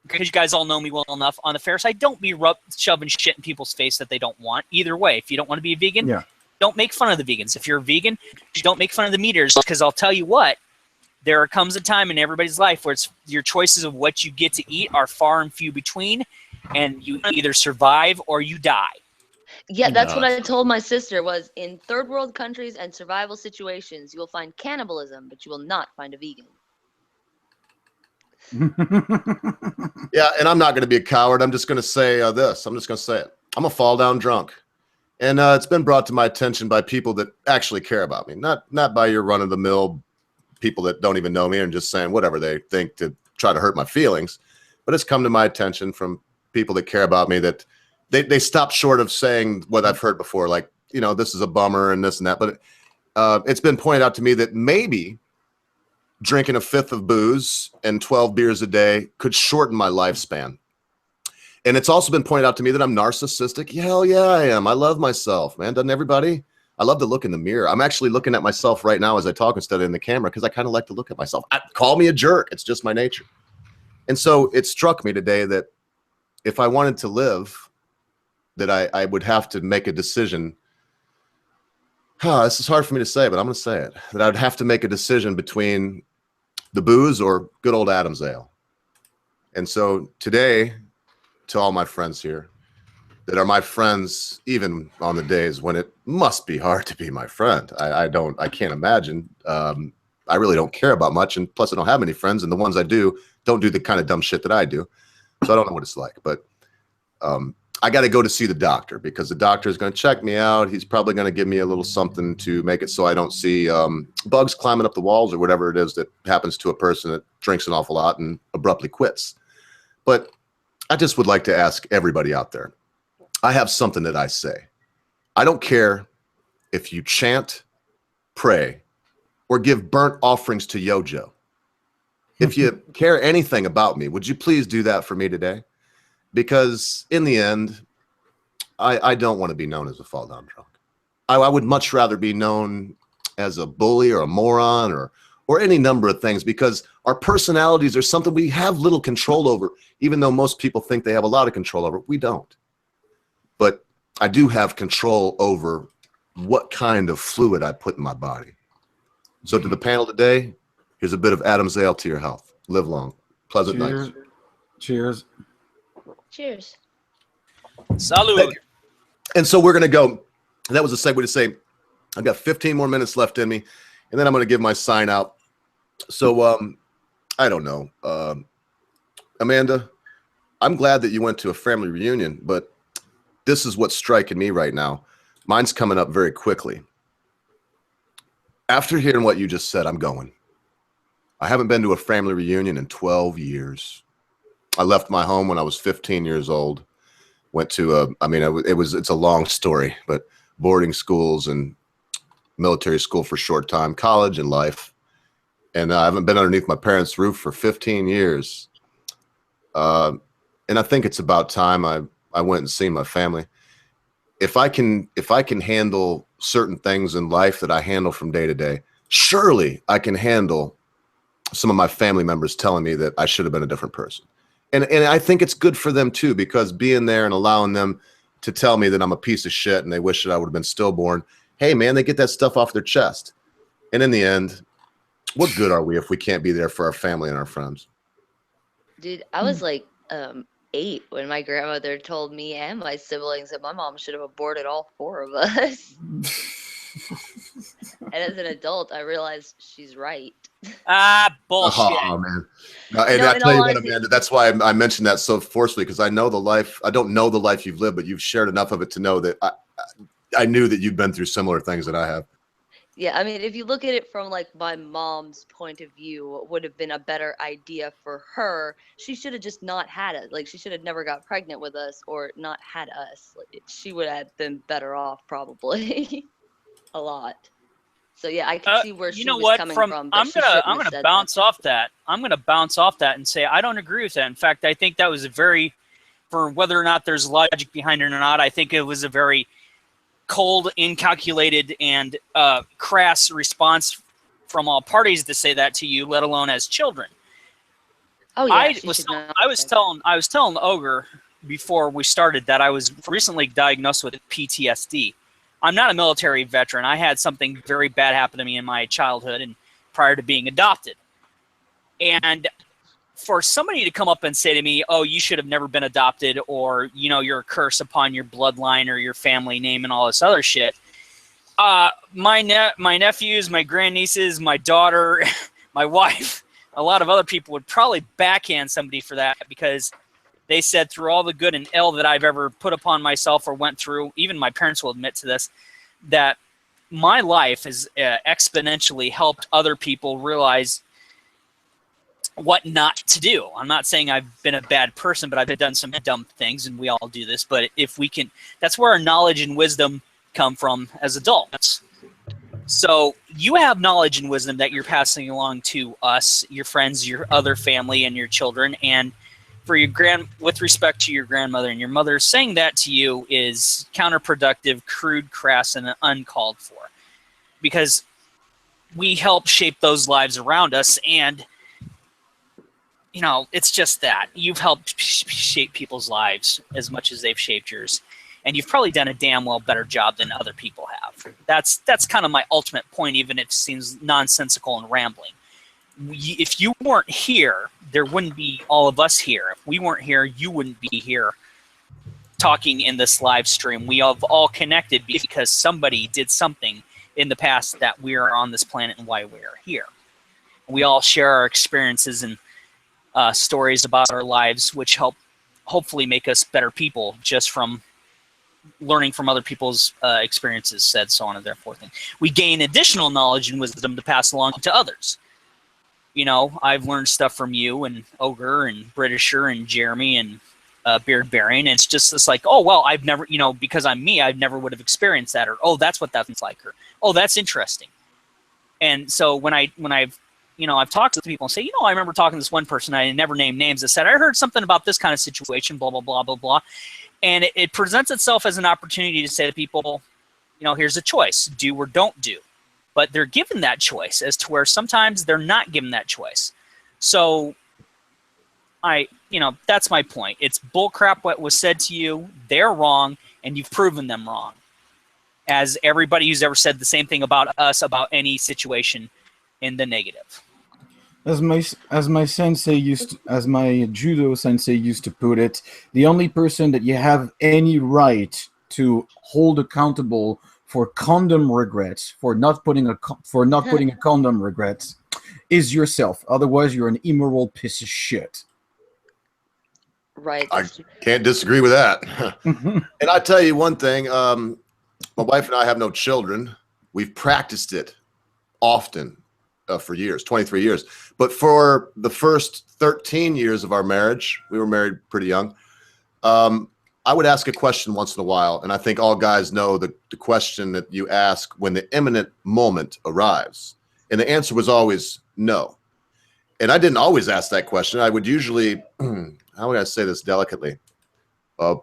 because you guys all know me well enough, on the fair side, don't be shoving shit in people's face that they don't want. Either way, if you don't want to be a vegan, don't make fun of the vegans. If you're a vegan, don't make fun of the meat eaters, because I'll tell you what, there comes a time in everybody's life where your choices of what you get to eat are far and few between, and you either survive or you die. Yeah, that's what I told my sister, was in third world countries and survival situations, you will find cannibalism, but you will not find a vegan. Yeah, and I'm not going to be a coward. I'm just going to say this. I'm just going to say it. I'm a fall down drunk. And it's been brought to my attention by people that actually care about me, not by your run-of-the-mill people that don't even know me and just saying whatever they think to try to hurt my feelings. But it's come to my attention from people that care about me that they stop short of saying what I've heard before, like, this is a bummer and this and that. But it's been pointed out to me that maybe drinking a fifth of booze and 12 beers a day could shorten my lifespan. And it's also been pointed out to me that I'm narcissistic. Hell yeah, I am. I love myself, man. Doesn't everybody? I love to look in the mirror. I'm actually looking at myself right now as I talk instead of in the camera because I kind of like to look at myself. Call me a jerk. It's just my nature. And so it struck me today that if I wanted to live, that I would have to make a decision. This is hard for me to say, but I'm going to say it. That I would have to make a decision between the booze or good old Adam's ale. And so today, to all my friends here that are my friends, even on the days when it must be hard to be my friend. I can't imagine. I really don't care about much. And plus I don't have many friends. And the ones I do don't do the kind of dumb shit that I do. So I don't know what it's like, but I got to go to see the doctor because the doctor is going to check me out. He's probably going to give me a little something to make it so I don't see bugs climbing up the walls or whatever it is that happens to a person that drinks an awful lot and abruptly quits. But I just would like to ask everybody out there. I have something that I say. I don't care if you chant, pray, or give burnt offerings to Yojo. If you care anything about me, would you please do that for me today? Because in the end, I don't want to be known as a fall down drunk. I would much rather be known as a bully or a moron or any number of things, because our personalities are something we have little control over, even though most people think they have a lot of control over. We don't. But I do have control over what kind of fluid I put in my body. So to the panel today, here's a bit of Adam's Ale to your health. Live long. Pleasant Cheers. nights. Cheers. Cheers. Salud. Thank you. And so we're going to go. That was a segue to say, I've got 15 more minutes left in me, and then I'm going to give my sign out. So I don't know. Amanda, I'm glad that you went to a family reunion, but this is what's striking me right now. Mine's coming up very quickly. After hearing what you just said, I'm going. I haven't been to a family reunion in 12 years. I left my home when I was 15 years old. Went to it's a long story, but boarding schools and military school for a short time, college and life. And I haven't been underneath my parents' roof for 15 years. And I think it's about time I went and seen my family. If I can handle certain things in life that I handle from day to day, surely I can handle some of my family members telling me that I should have been a different person. And I think it's good for them too, because being there and allowing them to tell me that I'm a piece of shit and they wish that I would have been stillborn. Hey man, they get that stuff off their chest. And in the end, what good are we if we can't be there for our family and our friends? Dude, I was like 8 when my grandmother told me and my siblings that my mom should have aborted all 4 of us. And as an adult, I realized she's right. Bullshit. Oh man. And No, I in tell you all what, honesty- Amanda, that's why I mentioned that so forcefully, because I know the life. I don't know the life you've lived, but you've shared enough of it to know that I knew that you've been through similar things that I have. Yeah, I mean, if you look at it from like my mom's point of view, what would have been a better idea for her, she should have just not had it. Like, she should have never got pregnant with us or not had us. Like, she would have been better off, probably. A lot. So yeah, I can see where she was coming from. I'm gonna bounce off that. I'm gonna bounce off that and say I don't agree with that. In fact, I think that was a very, for whether or not there's logic behind it or not, I think it was a very cold, incalculated, and crass response from all parties to say that to you, let alone as children. Oh yeah, I was telling Ogre before we started that I was recently diagnosed with PTSD. I'm not a military veteran. I had something very bad happen to me in my childhood and prior to being adopted. And for somebody to come up and say to me, oh, you should have never been adopted, or, you know, you're a curse upon your bloodline or your family name and all this other shit. My nephews, my grandnieces, my daughter, my wife, a lot of other people would probably backhand somebody for that, because they said through all the good and ill that I've ever put upon myself or went through, even my parents will admit to this, that my life has exponentially helped other people realize what not to do. I'm not saying I've been a bad person, but I've done some dumb things, and we all do this. But if we can, that's where our knowledge and wisdom come from as adults. So you have knowledge and wisdom that you're passing along to us, your friends, your other family, and your children. And for your with respect to your grandmother and your mother, saying that to you is counterproductive, crude, crass, and uncalled for, because we help shape those lives around us. And, you know, it's just that you've helped shape people's lives as much as they've shaped yours. And you've probably done a damn well better job than other people have. That's kind of my ultimate point, even if it seems nonsensical and rambling. If you weren't here, there wouldn't be all of us here. If we weren't here, you wouldn't be here talking in this live stream. We have all connected because somebody did something in the past that we are on this planet and why we are here. We all share our experiences and stories about our lives, which help hopefully make us better people just from learning from other people's experiences, said so on and therefore. We gain additional knowledge and wisdom to pass along to others. You know, I've learned stuff from you and Ogre and Britisher and Jeremy and beard bearing. And it's just this like, oh, well, I've never, because I'm me, I never would have experienced that. Or, oh, that's what that's like. Or, oh, that's interesting. And so when I've talked to people and say, I remember talking to this one person, I never named names, that said, I heard something about this kind of situation, blah, blah, blah, blah, blah. And it presents itself as an opportunity to say to people, here's a choice, do or don't do. But they're given that choice, as to where sometimes they're not given that choice. So that's my point. It's bullcrap what was said to you. They're wrong, and you've proven them wrong. As everybody who's ever said the same thing about us, about any situation in the negative. As my sensei as my judo sensei used to put it, the only person that you have any right to hold accountable for condom regrets, for not putting a condom regrets, is yourself. Otherwise, you're an immoral piece of shit. Right. I can't disagree with that. And I tell you one thing, my wife and I have no children. We've practiced it often for years, 23 years. But for the first 13 years of our marriage, we were married pretty young, I would ask a question once in a while. And I think all guys know the question that you ask when the imminent moment arrives. And the answer was always no. And I didn't always ask that question. I would usually, how would I say this delicately?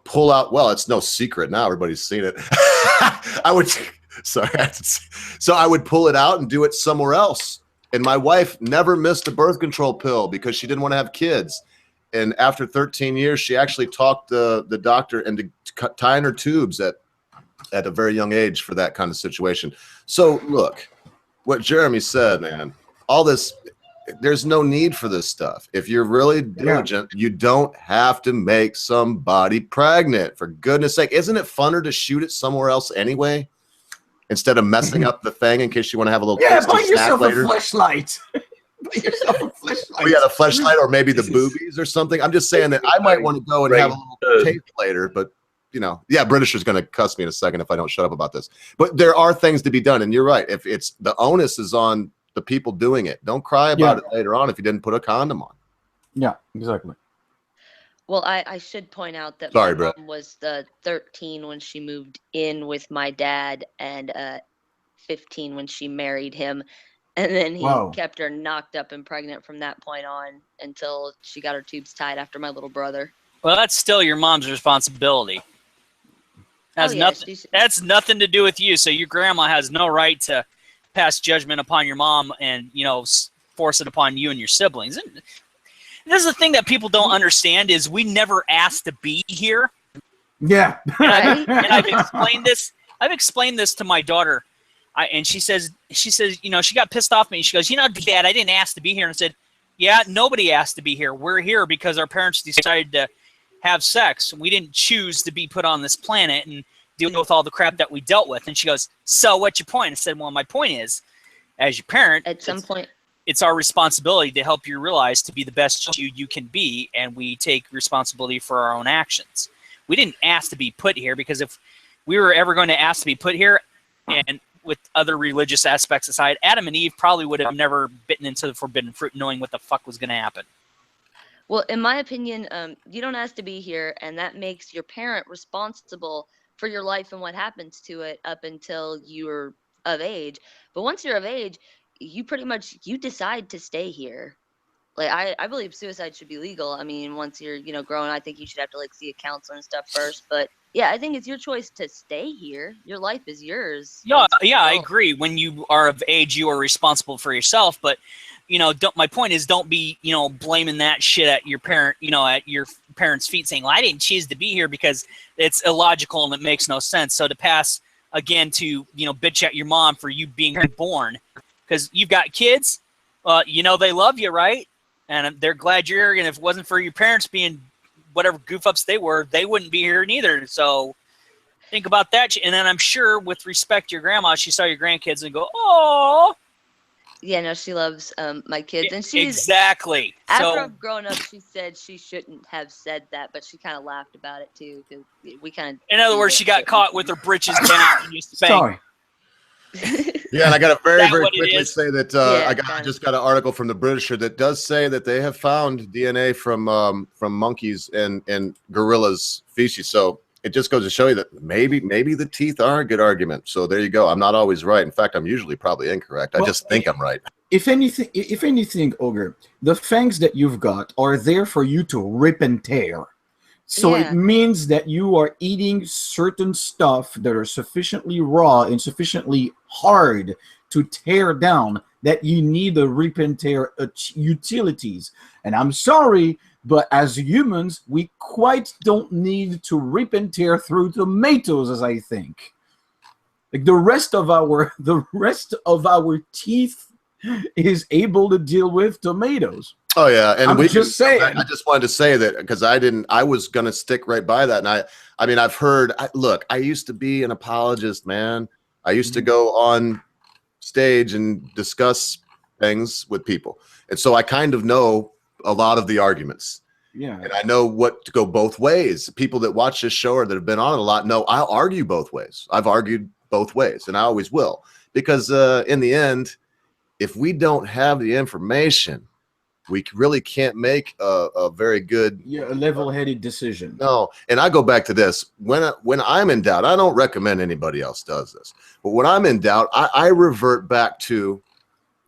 Pull out, well, it's no secret now, everybody's seen it. So I would pull it out and do it somewhere else. And my wife never missed a birth control pill because she didn't want to have kids. And after 13 years, she actually talked the doctor into tying her tubes at a very young age for that kind of situation. So look, what Jeremy said, man, all this, there's no need for this stuff. If you're really diligent, you don't have to make somebody pregnant, for goodness sake. Isn't it funner to shoot it somewhere else anyway? Instead of messing up the thing in case you want to have a little buy yourself later. a fleshlight. Buy yourself a fleshlight. We got a fleshlight, or maybe the boobies or something. I'm just saying that I might want to go and have a little taste later, but Britisher's going to cuss me in a second if I don't shut up about this. But there are things to be done, and you're right. If it's the onus is on the people doing it, don't cry about it later on if you didn't put a condom on. Yeah, exactly. Well, I should point out that Sorry, my Brett. mom was 13 when she moved in with my dad, and 15 when she married him. And then he kept her knocked up and pregnant from that point on until she got her tubes tied after my little brother. Well, that's still your mom's responsibility. That's nothing to do with you. So your grandma has no right to pass judgment upon your mom and, force it upon you and your siblings. And this is the thing that people don't understand is we never asked to be here. Yeah. And I've explained this to my daughter. And she says, she got pissed off at me. She goes, Dad, I didn't ask to be here. And I said, yeah, nobody asked to be here. We're here because our parents decided to have sex. We didn't choose to be put on this planet and deal with all the crap that we dealt with. And she goes, so what's your point? I said, well, my point is, as your parent, at some point, it's our responsibility to help you realize to be the best you can be, and we take responsibility for our own actions. We didn't ask to be put here, because if we were ever going to ask to be put here, and with other religious aspects aside, Adam and Eve probably would have never bitten into the forbidden fruit knowing what the fuck was going to happen. Well, in my opinion, you don't ask to be here, and that makes your parent responsible for your life and what happens to it up until you're of age. But once you're of age, you pretty much, you decide to stay here. Like, I believe suicide should be legal. I mean, once you're, grown, I think you should have to, see a counselor and stuff first. But, yeah, I think it's your choice to stay here. Your life is yours. Yeah, I agree. When you are of age, you are responsible for yourself. But, my point is, don't be, blaming that shit at your parent, at your parents' feet, saying, well, I didn't choose to be here, because it's illogical and it makes no sense. So to pass, again, to, bitch at your mom for you being born, because you've got kids, they love you, right? And they're glad you're here. And if it wasn't for your parents being whatever goof ups they were, they wouldn't be here neither. So think about that. And then I'm sure, with respect to your grandma, she saw your grandkids and go, oh. Yeah, no, she loves my kids. And she's exactly. After I've grown up, she said she shouldn't have said that, but she kind of laughed about it too, because we kind of. In other words, she got caught with her britches down and you spanked. Sorry. Yeah, and I got to very, that very what it quickly is? say that Yeah, I just got an article from the Britisher that does say that they have found DNA from monkeys and gorillas' feces. So it just goes to show you that maybe the teeth are a good argument. So there you go. I'm not always right. In fact, I'm usually probably incorrect. I Well, just think I'm right. If anything, Ogre, the fangs that you've got are there for you to rip and tear. So Yeah. it means that you are eating certain stuff that are sufficiently raw and sufficiently hard to tear down that you need the rip and tear utilities. And I'm sorry, but as humans, we quite don't need to rip and tear through tomatoes, as I think. Like the rest of our teeth is able to deal with tomatoes. Oh yeah, and I'm just saying. I just wanted to say that because I was gonna stick right by that, and I mean I've heard. Look, I used to be an apologist, man. I used to go on stage and discuss things with people, and so I kind of know a lot of the arguments. Yeah. And I know what to go both ways. People that watch this show or that have been on it a lot know I'll argue both ways. I've argued both ways, and I always will, because in the end, if we don't have the information, we really can't make a very good, A level-headed decision. no. And I go back to this: when I'm in doubt, I don't recommend anybody else does this, but when I'm in doubt, I revert back to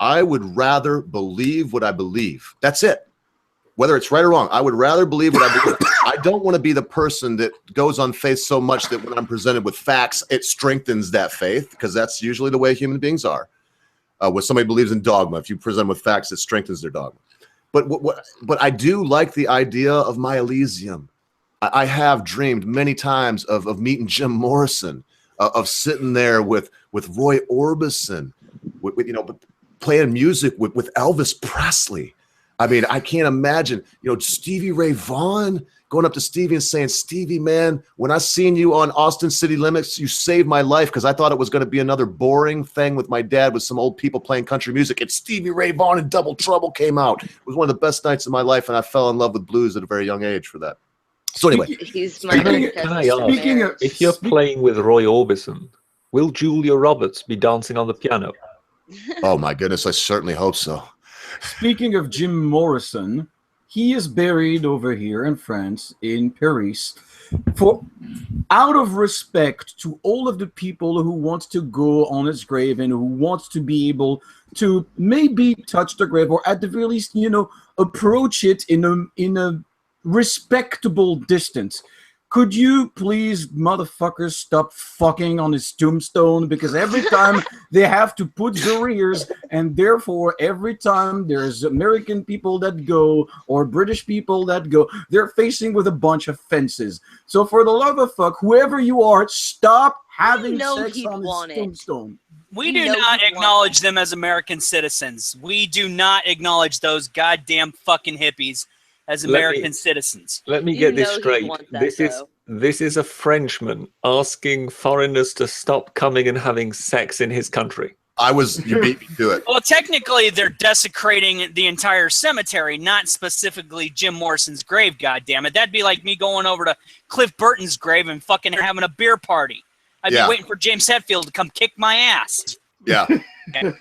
I would rather believe what I believe. That's it. Whether it's right or wrong, I would rather believe what I believe. I don't want to be the person that goes on faith so much that when I'm presented with facts, it strengthens that faith, because that's usually the way human beings are. When somebody believes in dogma, if you present them with facts, it strengthens their dogma. But I do like the idea of my Elysium. I have dreamed many times of meeting Jim Morrison, of sitting there with Roy Orbison, with playing music with Elvis Presley. I mean, I can't imagine, Stevie Ray Vaughan, going up to Stevie and saying, Stevie, man, when I seen you on Austin City Limits, you saved my life, because I thought it was going to be another boring thing with my dad with some old people playing country music. And Stevie Ray Vaughan and Double Trouble came out. It was one of the best nights of my life, and I fell in love with blues at a very young age for that. So anyway, He's my Can I ask, Speaking of- if you're playing with Roy Orbison, will Julia Roberts be dancing on the piano? oh my goodness, I certainly hope so. Speaking of Jim Morrison, he is buried over here in France, in Paris, for out of respect to all of the people who want to go on his grave and who wants to be able to maybe touch the grave, or at the very least, approach it in a respectable distance. Could you please, motherfuckers, stop fucking on his tombstone? Because every time they have to put barriers, and therefore every time there's American people that go or British people that go, they're facing with a bunch of fences. So for the love of fuck, whoever you are, stop having sex he'd on want his it. tombstone. We You do know not he'd want acknowledge them as American citizens. We do not acknowledge those goddamn fucking hippies as Let me- American citizens. Let me You get this know he'd straight. want that, This is a Frenchman asking foreigners to stop coming and having sex in his country. You beat me to it. Well, technically, they're desecrating the entire cemetery, not specifically Jim Morrison's grave, goddammit. That'd be like me going over to Cliff Burton's grave and fucking having a beer party. I'd Yeah. be waiting for James Hetfield to come kick my ass. Yeah. Okay.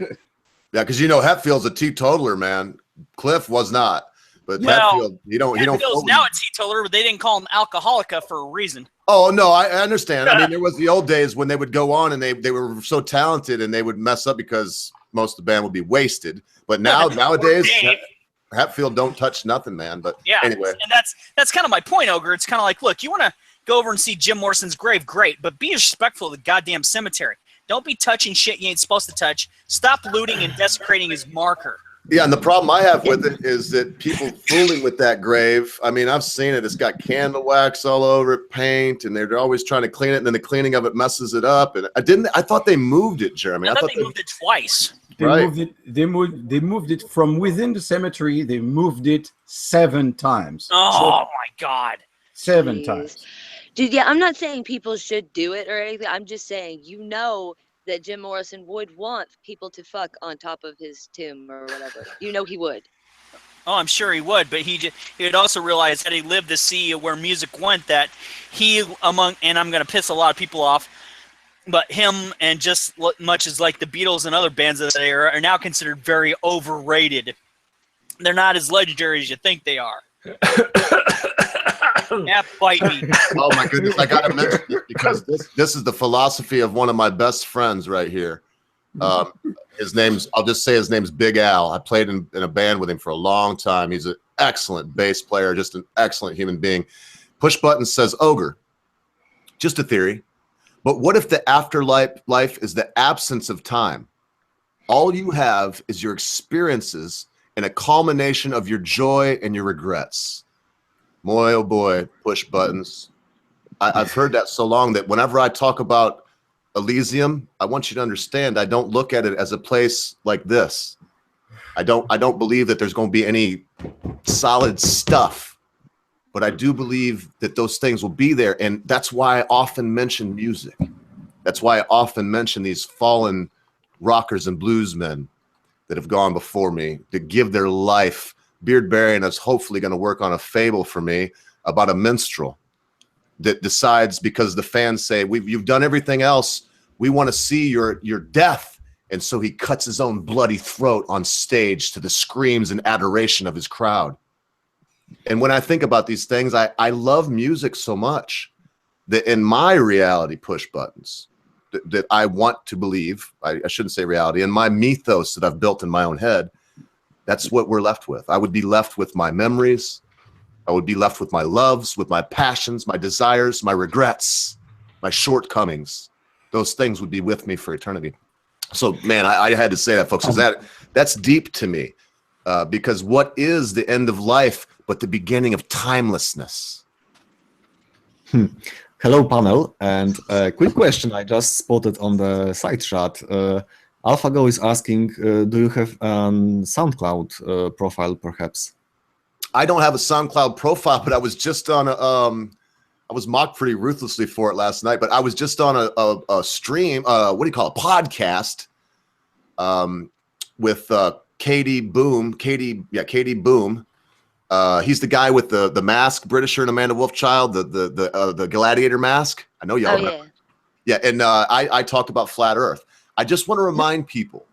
Yeah, because Hetfield's a teetotaler, man. Cliff was not. But Well, Hetfield, he don't Hetfield's float now with- a teetotaler, but they didn't call him Alcoholica for a reason. Oh no, I understand. I mean, there was the old days when they would go on and they were so talented and they would mess up because most of the band would be wasted. But nowadays, Dave. Hetfield don't touch nothing, man. But Yeah, anyway, and that's kind of my point, Ogre. It's kind of like, look, you want to go over and see Jim Morrison's grave, great, but be respectful of the goddamn cemetery. Don't be touching shit you ain't supposed to touch. Stop looting and desecrating his marker. yeah. And the problem I have with it is that people fooling with that grave. I mean, I've seen it. It's got candle wax all over it, paint, and they're always trying to clean it, and then the cleaning of it messes it up. And I thought they moved it, Jeremy. I thought they moved it twice. They Right. moved it. They moved it from within the cemetery. They moved it 7 times. Oh my God. 7 Jeez. times. Dude, yeah, I'm not saying people should do it or anything. I'm just saying, that Jim Morrison would want people to fuck on top of his tomb or whatever. He would. Oh, I'm sure he would, but he would also realize that he lived to see where music went, that and I'm going to piss a lot of people off, but him and just much as like the Beatles and other bands of that era are now considered very overrated. They're not as legendary as you think they are. Yeah, bite me. Oh my goodness, I gotta mention it because this is the philosophy of one of my best friends right here. I'll just say his name's Big Al. I played in a band with him for a long time. He's an excellent bass player, just an excellent human being. Push Button says, Ogre, just a theory, but what if the afterlife is the absence of time? All you have is your experiences and a culmination of your joy and your regrets. Boy, oh boy, Push Buttons. I've heard that so long that whenever I talk about Elysium, I want you to understand I don't look at it as a place like this. I don't believe that there's going to be any solid stuff, but I do believe that those things will be there, and that's why I often mention music. That's why I often mention these fallen rockers and bluesmen that have gone before me to give their life. Beard Barian is hopefully going to work on a fable for me about a minstrel that decides, because the fans say, you've done everything else, we want to see your death. And so he cuts his own bloody throat on stage to the screams and adoration of his crowd. And when I think about these things, I love music so much that in my reality, Push Buttons, that I want to believe, I shouldn't say reality, in my mythos that I've built in my own head, that's what we're left with. I would be left with my memories. I would be left with my loves, with my passions, my desires, my regrets, my shortcomings. Those things would be with me for eternity. So, man, I had to say that, folks, because that's deep to me. Because what is the end of life but the beginning of timelessness? Hello, panel. And a quick question I just spotted on the side chat. AlphaGo is asking, do you have a SoundCloud profile, perhaps? I don't have a SoundCloud profile, but I was just on I was mocked pretty ruthlessly for it last night, but I was just on a stream, what do you call it, podcast, with Katie Boom. Katie Boom. He's the guy with the mask, Britisher and Amanda Wolfchild, the gladiator mask. I know y'all remember. Yeah, and I talked about flat Earth. I just want to remind people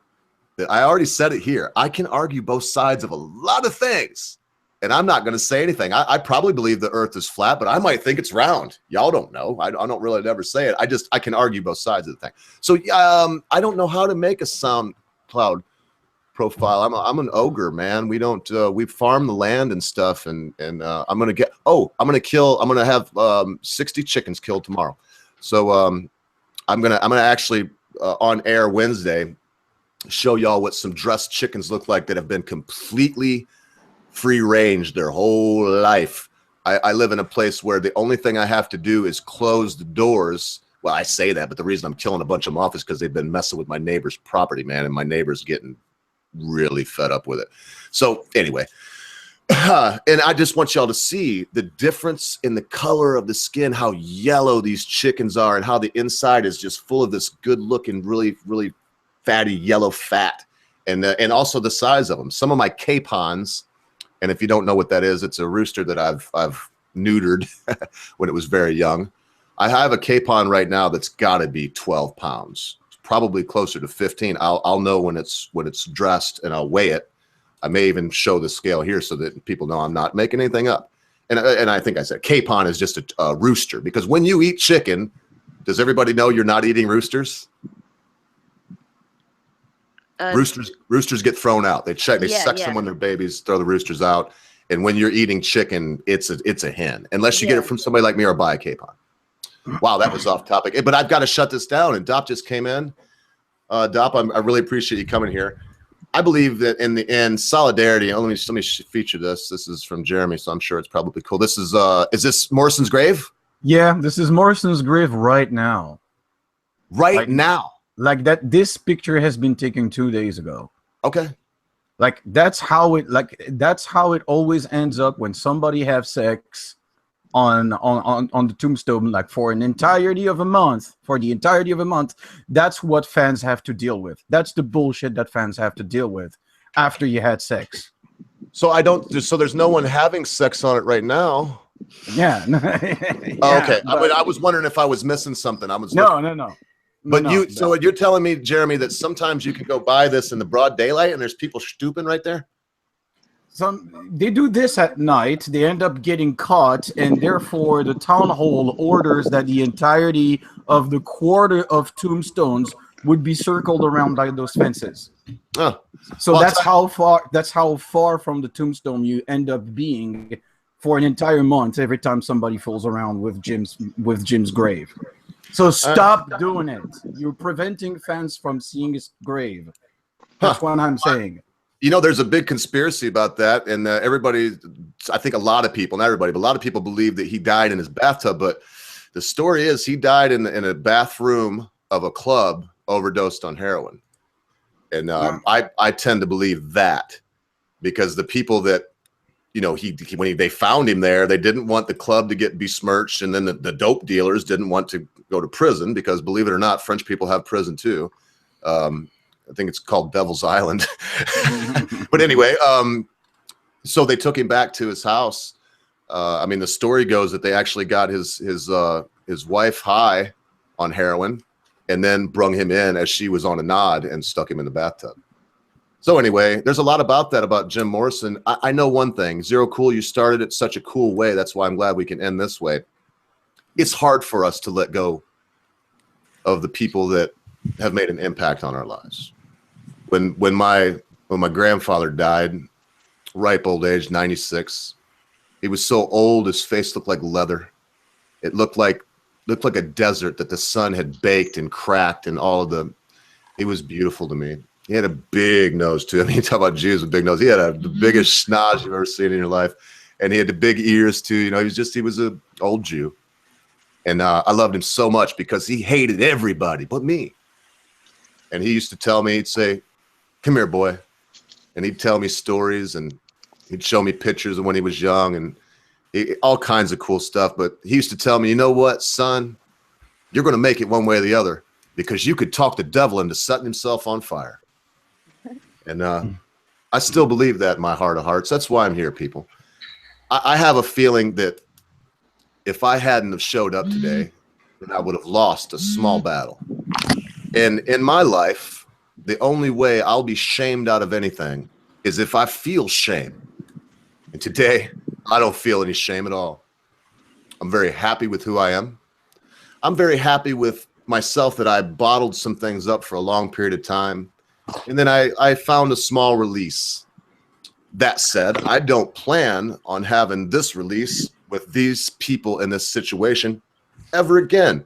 that I already said it here. I can argue both sides of a lot of things, and I'm not going to say anything. I probably believe the Earth is flat, but I might think it's round. Y'all don't know. I don't really ever say it. I can argue both sides of the thing. So I don't know how to make a SoundCloud profile. I'm an ogre, man. We don't we farm the land and stuff, and I'm gonna have 60 chickens killed tomorrow. So I'm gonna actually on air Wednesday show y'all what some dressed chickens look like that have been completely free range their whole life. I live in a place where the only thing I have to do is close the doors. Well, I say that, but the reason I'm killing a bunch of them off is because they've been messing with my neighbor's property, man, and my neighbor's getting really fed up with it. So anyway, and I just want y'all to see the difference in the color of the skin, how yellow these chickens are, and how the inside is just full of this good looking, really, really fatty yellow fat, and also the size of them. Some of my capons, and if you don't know what that is, it's a rooster that I've neutered when it was very young. I have a capon right now that's got to be 12 pounds. Probably closer to 15. I'll know when it's dressed, and I'll weigh it. I may even show the scale here so that people know I'm not making anything up. And I think I said capon is just a rooster, because when you eat chicken, does everybody know you're not eating roosters? Roosters get thrown out. They sex them when they're babies, throw the roosters out. And when you're eating chicken, it's a hen, unless you get it from somebody like me or buy a capon. Wow, that was off topic. But I've got to shut this down. And Dop just came in. Dop, I really appreciate you coming here. I believe that in the end, solidarity. Let me feature this. This is from Jeremy, so I'm sure it's probably cool. This is this Morrison's grave? Yeah, this is Morrison's grave right now. Right now. Like that. This picture has been taken 2 days ago. Okay. Like that's how it always ends up when somebody have sex on the tombstone, like for the entirety of a month. That's what fans have to deal with. That's the bullshit that fans have to deal with after you had sex. So there's no one having sex on it right now. Yeah. Okay. I was wondering if I was missing something. No. But No, you, so you're telling me, Jeremy, that sometimes you can go buy this in the broad daylight and there's people stooping right there? they do this at night. They end up getting caught, and therefore the town hall orders that the entirety of the quarter of tombstones would be circled around by those fences. Oh, So Well, that's how far from the tombstone you end up being for an entire month every time somebody fools around with Jim's grave. So stop doing it. You're preventing fans from seeing his grave. That's what I'm saying. you know, there's a big conspiracy about that, and everybody, I think a lot of people, not everybody, but a lot of people believe that he died in his bathtub. But the story is he died in a bathroom of a club, overdosed on heroin. And I tend to believe that, because the people that, you know, they found him there, they didn't want the club to get besmirched, and then the dope dealers didn't want to go to prison, because believe it or not, French people have prison too. I think it's called Devil's Island. But anyway, so they took him back to his house. I mean, the story goes that they actually got his wife high on heroin, and then brung him in as she was on a nod and stuck him in the bathtub. So anyway, there's a lot about that, about Jim Morrison. I know one thing, Zero Cool, you started it such a cool way. That's why I'm glad we can end this way. It's hard for us to let go of the people that have made an impact on our lives. When my grandfather died, ripe old age, 96, he was so old, his face looked like leather. It looked like a desert that the sun had baked and cracked, and it was beautiful to me. He had a big nose too. I mean, you talk about Jews with big nose. He had the biggest schnoz you've ever seen in your life. And he had the big ears too. You know, he was an old Jew. And I loved him so much because he hated everybody but me. And he used to tell me, he'd say, "Come here, boy." And he'd tell me stories, and he'd show me pictures of when he was young, and all kinds of cool stuff. But he used to tell me, "You know what, son, you're going to make it one way or the other, because you could talk the devil into setting himself on fire." And I still believe that in my heart of hearts. That's why I'm here, people. I have a feeling that if I hadn't have showed up today, then I would have lost a small battle. And in my life, the only way I'll be shamed out of anything is if I feel shame. And today, I don't feel any shame at all. I'm very happy with who I am. I'm very happy with myself that I bottled some things up for a long period of time. And then I found a small release. That said, I don't plan on having this release with these people in this situation ever again.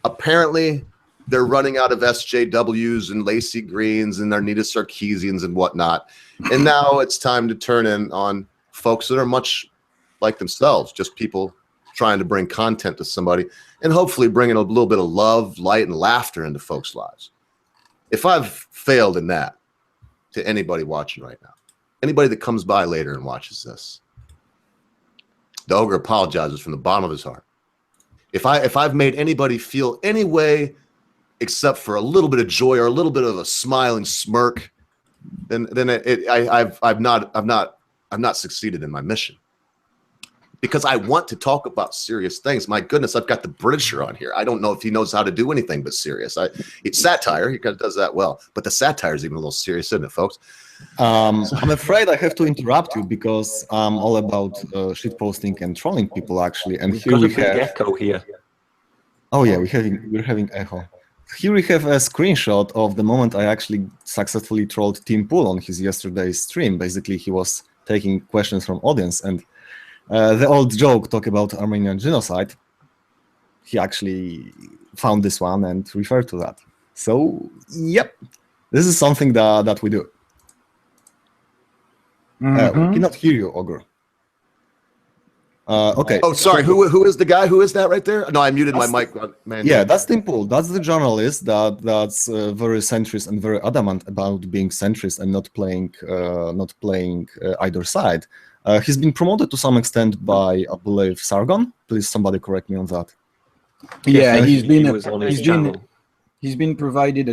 Apparently, they're running out of SJWs and Lacey Greens and Arnita Sarkeesians and whatnot. And now it's time to turn in on folks that are much like themselves, just people trying to bring content to somebody and hopefully bringing a little bit of love, light, and laughter into folks' lives. If I've failed in that to anybody watching right now, anybody that comes by later and watches this, the ogre apologizes from the bottom of his heart. If I've made anybody feel any way except for a little bit of joy or a little bit of a smiling smirk, then I've not succeeded in my mission. Because I want to talk about serious things. My goodness, I've got the Britisher on here. I don't know if he knows how to do anything but serious. It's satire. He kind of does that well. But the satire is even a little serious, isn't it, folks? I'm afraid I have to interrupt you because I'm all about shitposting and trolling people, actually. And here we have echo here. Oh yeah, we're having echo. Here we have a screenshot of the moment I actually successfully trolled Tim Pool on his yesterday's stream. Basically, he was taking questions from audience, and the old joke talk about Armenian genocide. He actually found this one and referred to that. So, yep, this is something that we do. We cannot hear you, Ogre. Okay. Oh, sorry. Who is the guy? Who is that right there? No, I muted my mic. Man. Yeah, that's Tim Pool. That's the journalist that's very centrist and very adamant about being centrist and not playing either side. He's been promoted to some extent by, I believe, Sargon. Please, somebody correct me on that. Yeah, he's been providing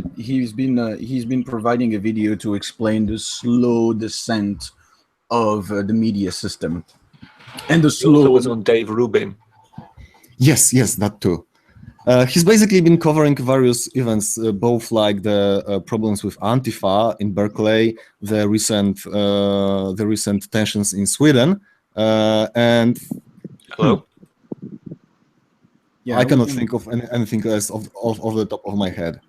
a video to explain the slow descent of the media system. And the slow was on Dave Rubin. Yes, that too. He's basically been covering various events, both like the problems with Antifa in Berkeley, the recent tensions in Sweden, and Hello? Yeah, I cannot think of anything else off the top of my head.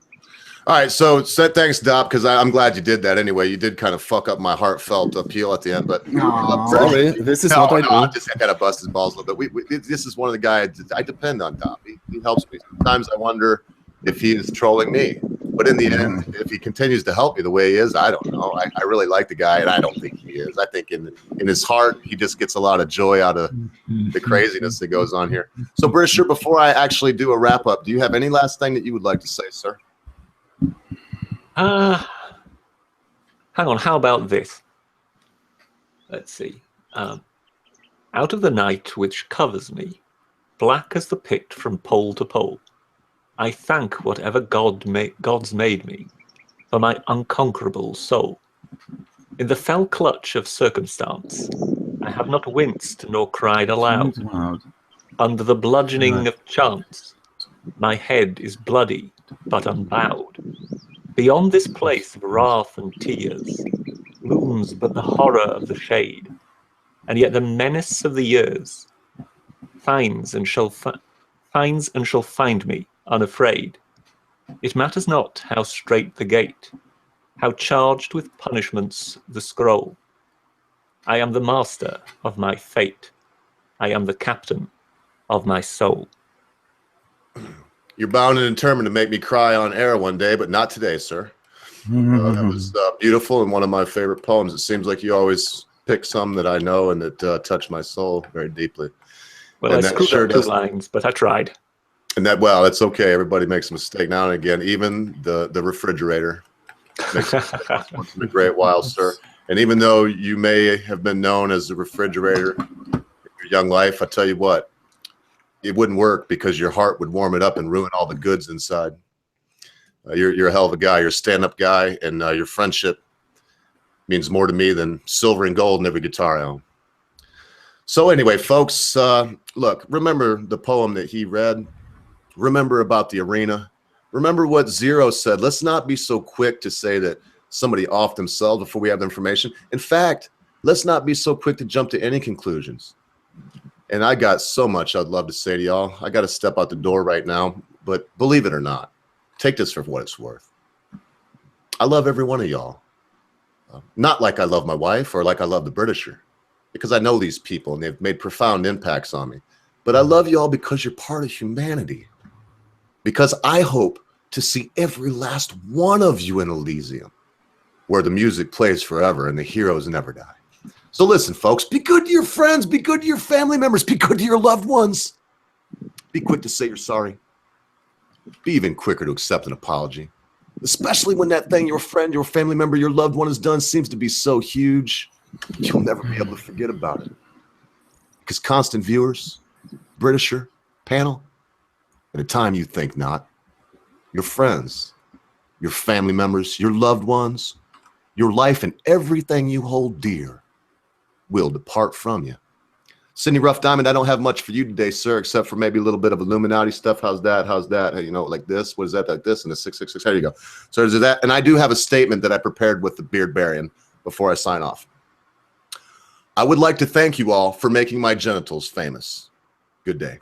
All right, so thanks, Dop, because I'm glad you did that anyway. You did kind of fuck up my heartfelt appeal at the end, but Sorry, this is what I do. I just kind of bust his balls a little bit. This is one of the guys I depend on. Dop. He helps me. Sometimes I wonder if he is trolling me, but in the end, if he continues to help me the way he is, I don't know. I really like the guy, and I don't think he is. I think in his heart, he just gets a lot of joy out of the craziness that goes on here. So, Britisher, before I actually do a wrap up, do you have any last thing that you would like to say, sir? Hang on, how about this? Let's see. Out of the night which covers me, black as the pit from pole to pole, I thank whatever gods made me for my unconquerable soul. In the fell clutch of circumstance, I have not winced nor cried aloud. Under the bludgeoning of chance, my head is bloody but unbowed. Beyond this place of wrath and tears looms but the horror of the shade, and yet the menace of the years finds and shall find me unafraid. It matters not how strait the gate, how charged with punishments the scroll. I am the master of my fate. I am the captain of my soul. You're bound and determined to make me cry on air one day, but not today, sir. That was beautiful and one of my favorite poems. It seems like you always pick some that I know and that touch my soul very deeply. Well, and I screwed up 2 lines, but I tried. And well, it's okay. Everybody makes a mistake now and again. Even the refrigerator makes once in a great while, sir. And even though you may have been known as the refrigerator in your young life, I tell you what, it wouldn't work because your heart would warm it up and ruin all the goods inside. You're a hell of a guy. You're a stand-up guy, and your friendship means more to me than silver and gold in every guitar I own. So anyway, folks, look, remember the poem that he read. Remember about the arena. Remember what Zero said. Let's not be so quick to say that somebody off themselves before we have the information. In fact, let's not be so quick to jump to any conclusions. And I got so much I'd love to say to y'all. I got to step out the door right now, but believe it or not, take this for what it's worth. I love every one of y'all. Not like I love my wife or like I love the Britisher, because I know these people and they've made profound impacts on me. But I love y'all because you're part of humanity. Because I hope to see every last one of you in Elysium, where the music plays forever and the heroes never die. So listen, folks, be good to your friends, be good to your family members, be good to your loved ones. Be quick to say you're sorry. Be even quicker to accept an apology, especially when that thing your friend, your family member, your loved one has done seems to be so huge, you'll never be able to forget about it. Because constant viewers, Britisher, panel, at a time you think not, your friends, your family members, your loved ones, your life and everything you hold dear will depart from you. Sidney Rough Diamond, I don't have much for you today, sir, except for maybe a little bit of Illuminati stuff. How's that? How's that? You know, like this. What is that? Like this? And the 666. There you go. So there's that. And I do have a statement that I prepared with the Beard Barian before I sign off. I would like to thank you all for making my genitals famous. Good day.